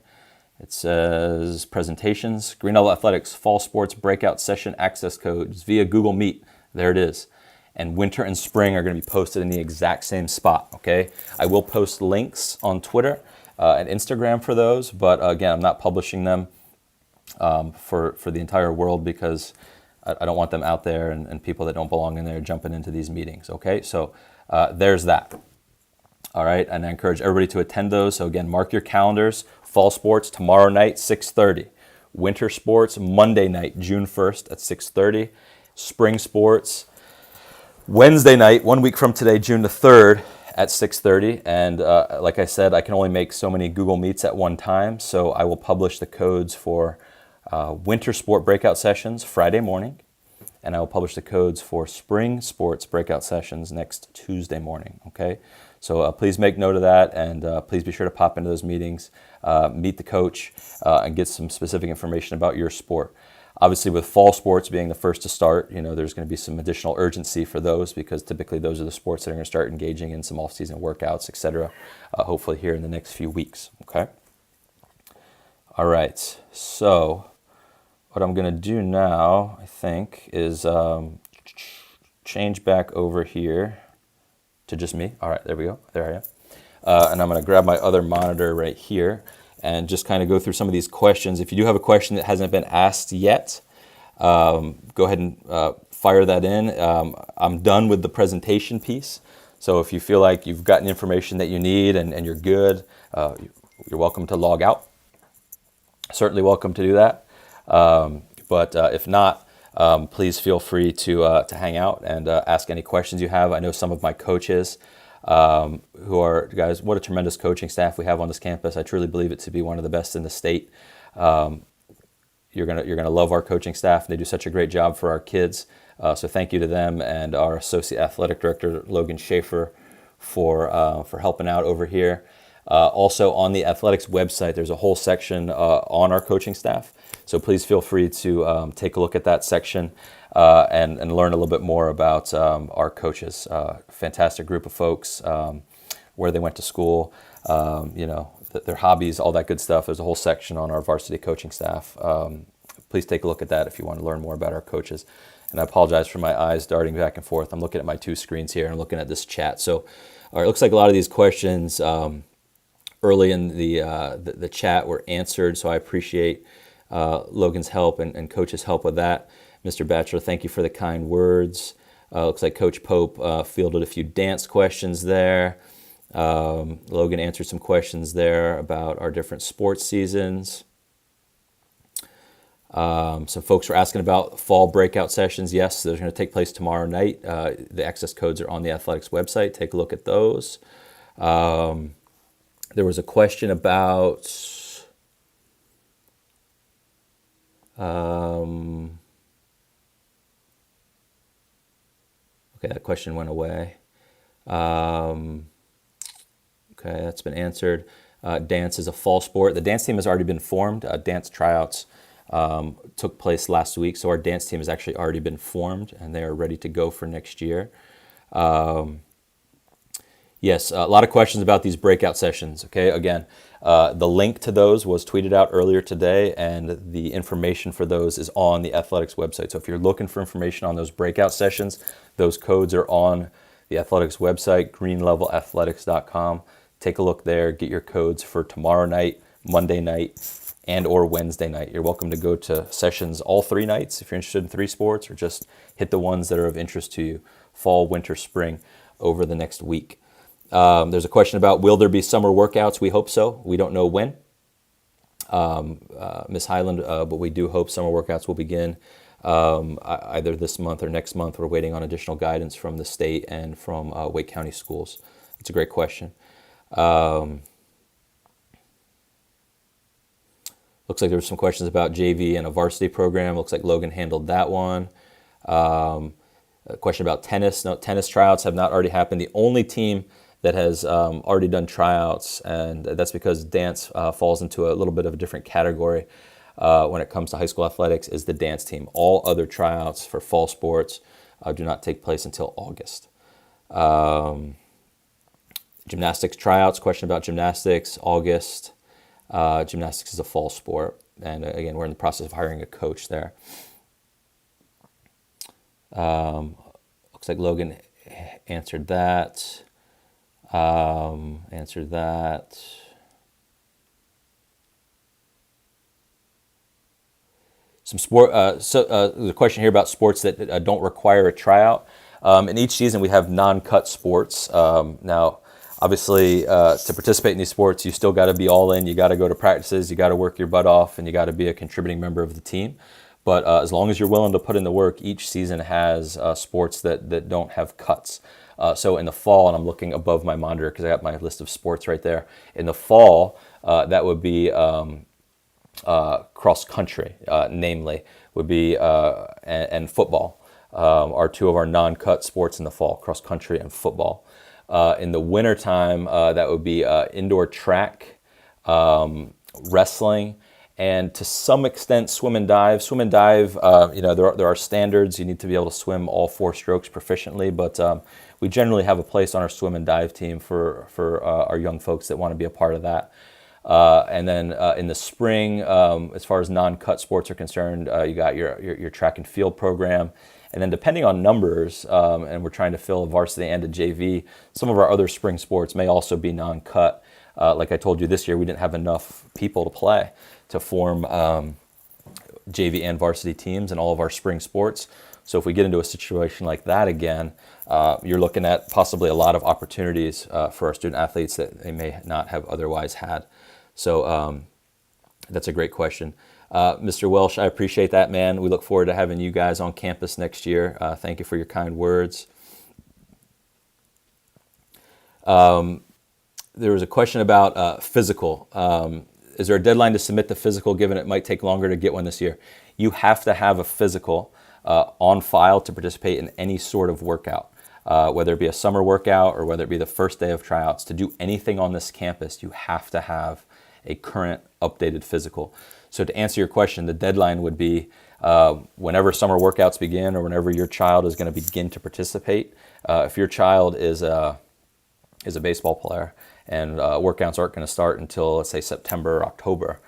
It says presentations, Green Level Athletics Fall Sports Breakout Session Access Codes via Google Meet. There it is. And winter and spring are going to be posted in the exact same spot, okay? I will post links on Twitter and Instagram for those, but again, I'm not publishing them for the entire world because I don't want them out there and people that don't belong in there jumping into these meetings, okay? So there's that. All right, and I encourage everybody to attend those. So again, mark your calendars. Fall sports tomorrow night, 6:30. Winter sports Monday night, June 1st at 6:30. Spring sports Wednesday night, 1 week from today, June the 3rd at 6:30. And like I said, I can only make so many Google Meets at one time, so I will publish the codes for winter sport breakout sessions Friday morning and I will publish the codes for spring sports breakout sessions next Tuesday morning, okay? So please make note of that, and please be sure to pop into those meetings, meet the coach, and get some specific information about your sport. Obviously, with fall sports being the first to start, there's going to be some additional urgency for those because typically those are the sports that are going to start engaging in some off-season workouts, etc. Hopefully here in the next few weeks, okay? All right, so what I'm going to do now, I think, is change back over here to just me. All right, there we go. There I am. And I'm going to grab my other monitor right here and just kind of go through some of these questions. If you do have a question that hasn't been asked yet, go ahead and fire that in. I'm done with the presentation piece. So if you feel like you've gotten information that you need and you're good, you're welcome to log out. Certainly welcome to do that. But if not, please feel free to hang out and ask any questions you have. I know some of my coaches who are, guys, what a tremendous coaching staff we have on this campus. I truly believe it to be one of the best in the state. You're gonna love our coaching staff. They do such a great job for our kids. So thank you to them and our associate athletic director Logan Schaefer for helping out over here. Also on the athletics website, there's a whole section on our coaching staff. So please feel free to take a look at that section and learn a little bit more about our coaches. Fantastic group of folks, where they went to school, their hobbies, all that good stuff. There's a whole section on our varsity coaching staff. Please take a look at that if you want to learn more about our coaches. And I apologize for my eyes darting back and forth. I'm looking at my two screens here and looking at this chat. So all right, it looks like a lot of these questions early in the chat were answered, so I appreciate Logan's help and Coach's help with that. Mr. Batchelor, thank you for the kind words. Looks like Coach Pope fielded a few dance questions there. Logan answered some questions there about our different sports seasons. Some folks were asking about fall breakout sessions. Yes, those are going to take place tomorrow night. The access codes are on the athletics website. Take a look at those. There was a question about okay, that question went away. Okay, that's been answered. Dance is a fall sport. The dance team has already been formed. Dance tryouts took place last week, so our dance team has actually already been formed, and they are ready to go for next year. Yes, a lot of questions about these breakout sessions. Okay, again, the link to those was tweeted out earlier today, and the information for those is on the athletics website. So if you're looking for information on those breakout sessions, those codes are on the athletics website, greenlevelathletics.com. Take a look there, get your codes for tomorrow night, Monday night, and or Wednesday night. You're welcome to go to sessions all 3 nights if you're interested in 3 sports, or just hit the ones that are of interest to you, fall, winter, spring, over the next week. There's a question about, will there be summer workouts? We hope so. We don't know when, Ms. Highland, but we do hope summer workouts will begin either this month or next month. We're waiting on additional guidance from the state and from Wake County schools. It's a great question. Looks like there were some questions about JV and a varsity program. Looks like Logan handled that one. A question about tennis. No, tennis tryouts have not already happened. The only team that has already done tryouts, and that's because dance falls into a little bit of a different category when it comes to high school athletics, is the dance team. All other tryouts for fall sports do not take place until August. Gymnastics tryouts, question about gymnastics, August. Gymnastics is a fall sport, and again, we're in the process of hiring a coach there. Looks like Logan answered that. Answered that. Some sport. There's a question here about sports that don't require a tryout. In each season, we have non-cut sports. Now, obviously, to participate in these sports, you still got to be all in. You got to go to practices. You got to work your butt off, and you got to be a contributing member of the team. But as long as you're willing to put in the work, each season has sports that don't have cuts. So in the fall, and I'm looking above my monitor because I got my list of sports right there. In the fall, that would be cross country, namely, would be and football. are two of our non-cut sports in the fall: cross country and football. In the wintertime, that would be indoor track, wrestling, and to some extent swim and dive. Swim and dive, there are standards. You need to be able to swim all 4 strokes proficiently, but we generally have a place on our swim and dive team for our young folks that want to be a part of that. And then in the spring, as far as non-cut sports are concerned, you got your track and field program. And then depending on numbers, and we're trying to fill a varsity and a JV, some of our other spring sports may also be non-cut. Like I told you, this year we didn't have enough people to play to form JV and varsity teams in all of our spring sports. So if we get into a situation like that again, you're looking at possibly a lot of opportunities for our student athletes that they may not have otherwise had. So that's a great question. Mr. Welsh, I appreciate that, man. We look forward to having you guys on campus next year. Thank you for your kind words. There was a question about physical. Is there a deadline to submit the physical, given it might take longer to get one this year? You have to have a physical on file to participate in any sort of workout, whether it be a summer workout or whether it be the first day of tryouts. To do anything on this campus, you have to have a current updated physical. So to answer your question, the deadline would be whenever summer workouts begin or whenever your child is going to begin to participate. If your child is a baseball player and workouts aren't going to start until, let's say, September or October,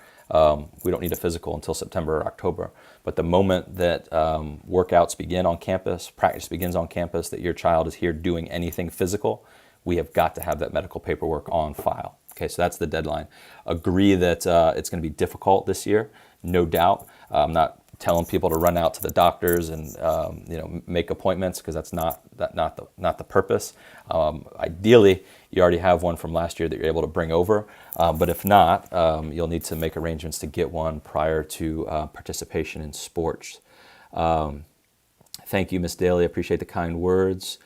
we don't need a physical until September or October. But the moment that workouts begin on campus, practice begins on campus, that your child is here doing anything physical, we have got to have that medical paperwork on file. Okay, so that's the deadline. Agree that it's going to be difficult this year, no doubt. I'm not telling people to run out to the doctors and make appointments, because that's not the purpose. Ideally, you already have one from last year that you're able to bring over, but if not, you'll need to make arrangements to get one prior to participation in sports. Thank you, Ms. Daly. I appreciate the kind words.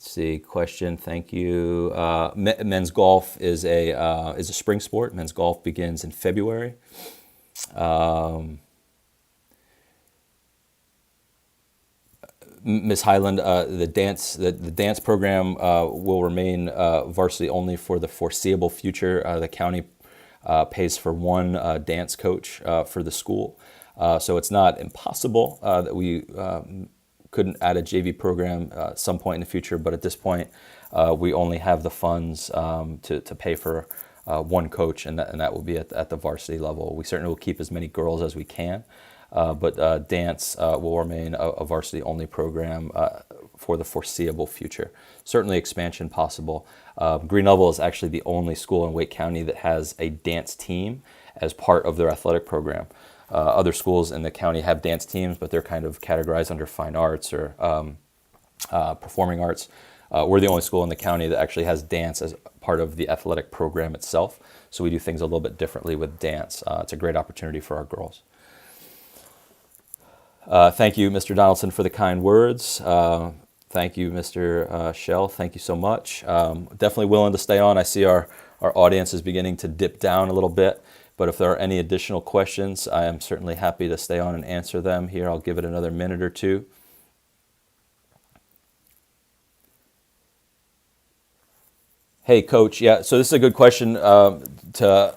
Let's see, question. Thank you. Men's golf is a spring sport. Men's golf begins in February. Ms. Highland, the dance program will remain varsity only for the foreseeable future. The county pays for one dance coach for the school, so it's not impossible that we couldn't add a JV program at some point in the future, but at this point, we only have the funds to pay for one coach, and that will be at the varsity level. We certainly will keep as many girls as we can, but dance will remain a varsity-only program for the foreseeable future. Certainly expansion possible. Green Level is actually the only school in Wake County that has a dance team as part of their athletic program. Other schools in the county have dance teams, but they're kind of categorized under fine arts or performing arts. We're the only school in the county that actually has dance as part of the athletic program itself. So we do things a little bit differently with dance. It's a great opportunity for our girls. Thank you, Mr. Donaldson, for the kind words. Thank you, Mr. Shell. Thank you so much. Definitely willing to stay on. I see our audience is beginning to dip down a little bit. But if there are any additional questions, I am certainly happy to stay on and answer them here. I'll give it another minute or two. Hey, Coach. Yeah, so this is a good question to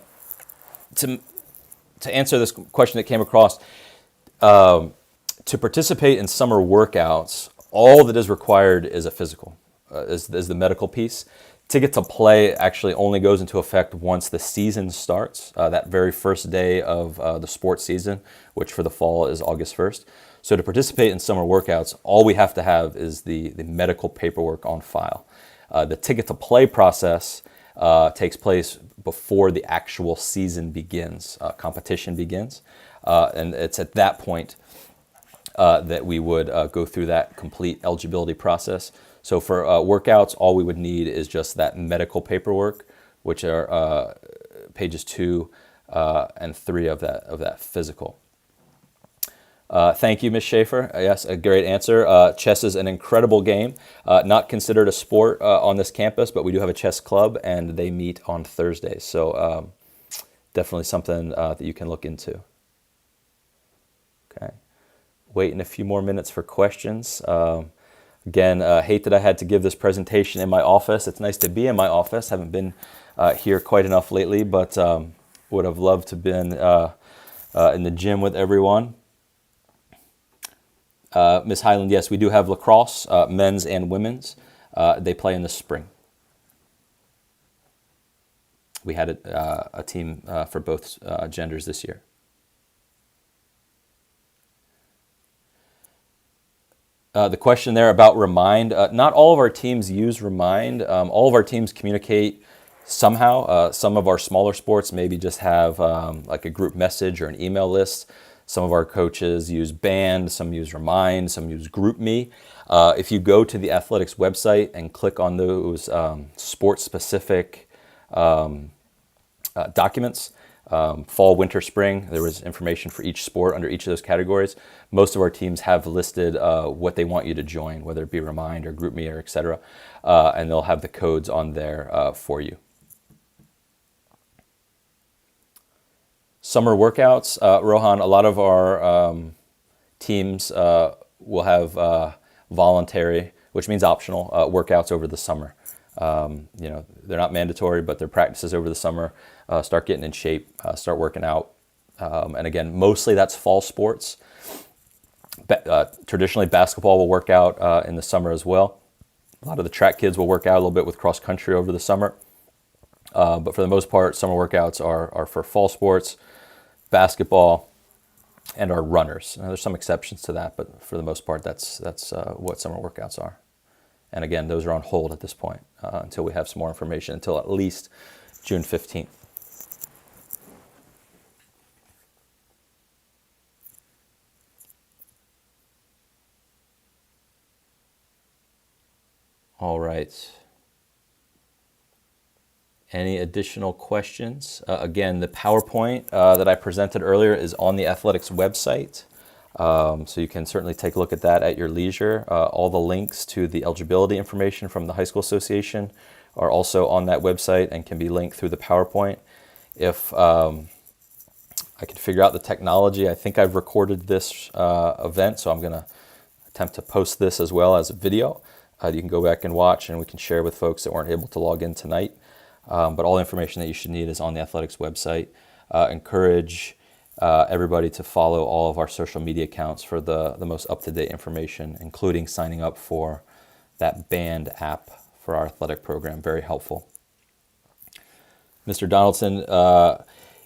answer this question that came across. To participate in summer workouts, all that is required is a physical, is the medical piece. Ticket to play actually only goes into effect once the season starts, that very first day of the sports season, which for the fall is August 1st. So to participate in summer workouts, all we have to have is the medical paperwork on file. The ticket to play process takes place before the actual season begins, competition begins. And it's at that point that we would go through that complete eligibility process. So for workouts, all we would need is just that medical paperwork, which are pages 2 and 3 of that physical. Thank you, Ms. Schaefer. Yes, a great answer. Chess is an incredible game, not considered a sport on this campus, but we do have a chess club, and they meet on Thursdays. So definitely something that you can look into. Okay. Waiting a few more minutes for questions. Again, hate that I had to give this presentation in my office. It's nice to be in my office. Haven't been here quite enough lately, but would have loved to have been in the gym with everyone. Ms. Highland, yes, we do have lacrosse, men's and women's. They play in the spring. We had a team for both genders this year. The question there about Remind, not all of our teams use Remind. All of our teams communicate somehow. Some of our smaller sports maybe just have like a group message or an email list. Some of our coaches use Band, some use Remind, some use GroupMe. If you go to the athletics website and click on those sport-specific documents, fall, winter, spring, there was information for each sport under each of those categories. Most of our teams have listed what they want you to join, whether it be Remind or GroupMe or et cetera, and they'll have the codes on there for you. Summer workouts, Rohan, a lot of our teams will have voluntary, which means optional, workouts over the summer. They're not mandatory, but they're practices over the summer. Start getting in shape, start working out. And again, mostly that's fall sports. Traditionally, basketball will work out in the summer as well. A lot of the track kids will work out a little bit with cross country over the summer. But for the most part, summer workouts are for fall sports, basketball, and our runners. Now, there's some exceptions to that, but for the most part, that's what summer workouts are. And again, those are on hold at this point until we have some more information, until at least June 15th. All right. Any additional questions? Again, the PowerPoint that I presented earlier is on the athletics website. So you can certainly take a look at that at your leisure. All the links to the eligibility information from the High School Association are also on that website and can be linked through the PowerPoint. If I can figure out the technology, I think I've recorded this event, so I'm going to attempt to post this as well as a video. You can go back and watch, and we can share with folks that weren't able to log in tonight. But all the information that you should need is on the athletics website. Encourage everybody to follow all of our social media accounts for the most up-to-date information, including signing up for that Band app for our athletic program. Very helpful. Mr. Donaldson,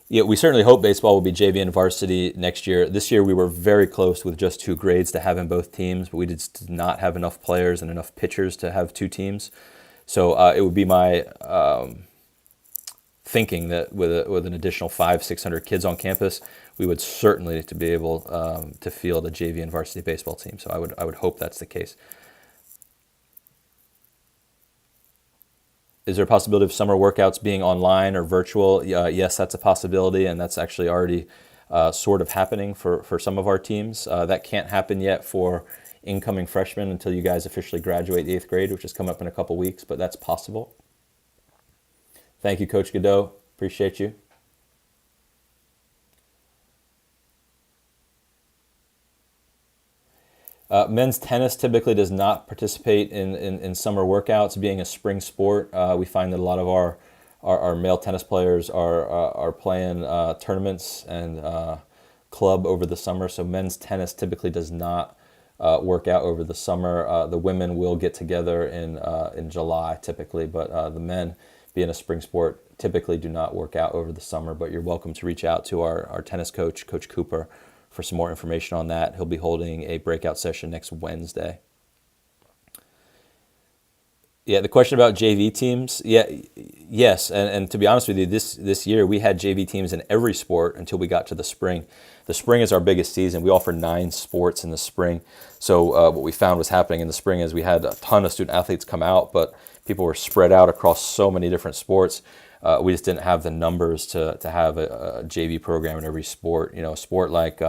we certainly hope baseball will be JV and varsity next year. This year we were very close with just 2 grades to have in both teams, but we just did not have enough players and enough pitchers to have 2 teams. So it would be my thinking that with an additional 500-600 kids on campus, we would certainly to be able to field a JV and varsity baseball team. So I would hope that's the case. Is there a possibility of summer workouts being online or virtual? Yes, that's a possibility, and that's actually already sort of happening for some of our teams. That can't happen yet for incoming freshmen until you guys officially graduate 8th grade, which is coming up in a couple weeks, but that's possible. Thank you, Coach Godot. Appreciate you. Men's tennis typically does not participate in summer workouts, being a spring sport. We find that a lot of our male tennis players are playing tournaments and club over the summer, so men's tennis typically does not work out over the summer. The women will get together in July typically, but the men, being a spring sport, typically do not work out over the summer. But you're welcome to reach out to our tennis coach, Coach Cooper, for some more information on that. He'll be holding a breakout session next Wednesday. Yeah, the question about JV teams. Yes, and to be honest with you, this year we had JV teams in every sport until we got to the spring. The spring is our biggest season. We offer 9 sports in the spring. So what we found was happening in the spring is we had a ton of student athletes come out, but people were spread out across so many different sports. We just didn't have the numbers to have a JV program in every sport. A sport like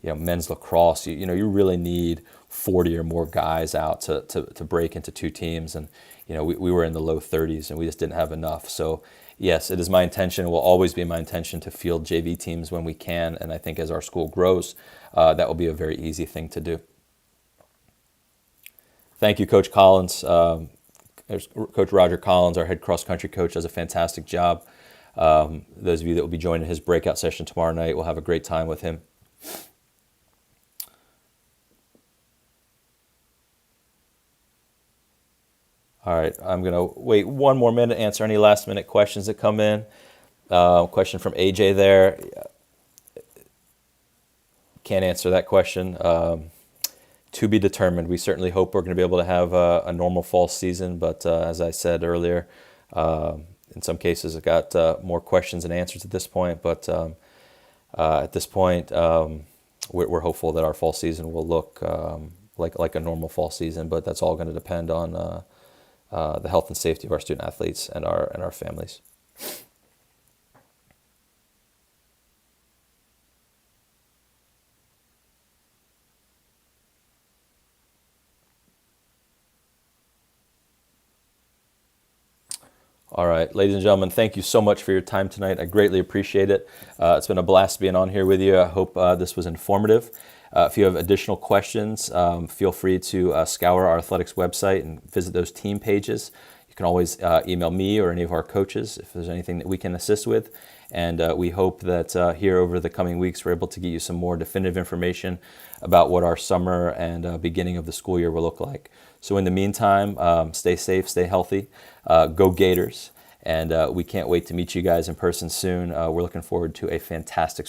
men's lacrosse, you really need 40 or more guys out to break into 2 teams, and we were in the low 30s and we just didn't have enough. So Yes, it is my intention, it will always be my intention to field JV teams when we can, and I think as our school grows, that will be a very easy thing to do. Thank you, Coach Collins. There's Coach Roger Collins, our head cross country coach, does a fantastic job. Those of you that will be joining his breakout session tomorrow night will have a great time with him. All right, I'm going to wait one more minute to answer any last minute questions that come in. Question from AJ there. Can't answer that question. To be determined. We certainly hope we're going to be able to have a normal fall season, but as I said earlier, in some cases I've got more questions than answers at this point, but at this point we're hopeful that our fall season will look like a normal fall season, but that's all going to depend on the health and safety of our student athletes and our families. All right, ladies and gentlemen, thank you so much for your time tonight. I greatly appreciate it. It's been a blast being on here with you. I hope this was informative. If you have additional questions, feel free to scour our athletics website and visit those team pages. You can always email me or any of our coaches if there's anything that we can assist with. And we hope that here over the coming weeks, we're able to get you some more definitive information about what our summer and beginning of the school year will look like. So in the meantime, stay safe, stay healthy, go Gators. And we can't wait to meet you guys in person soon. We're looking forward to a fantastic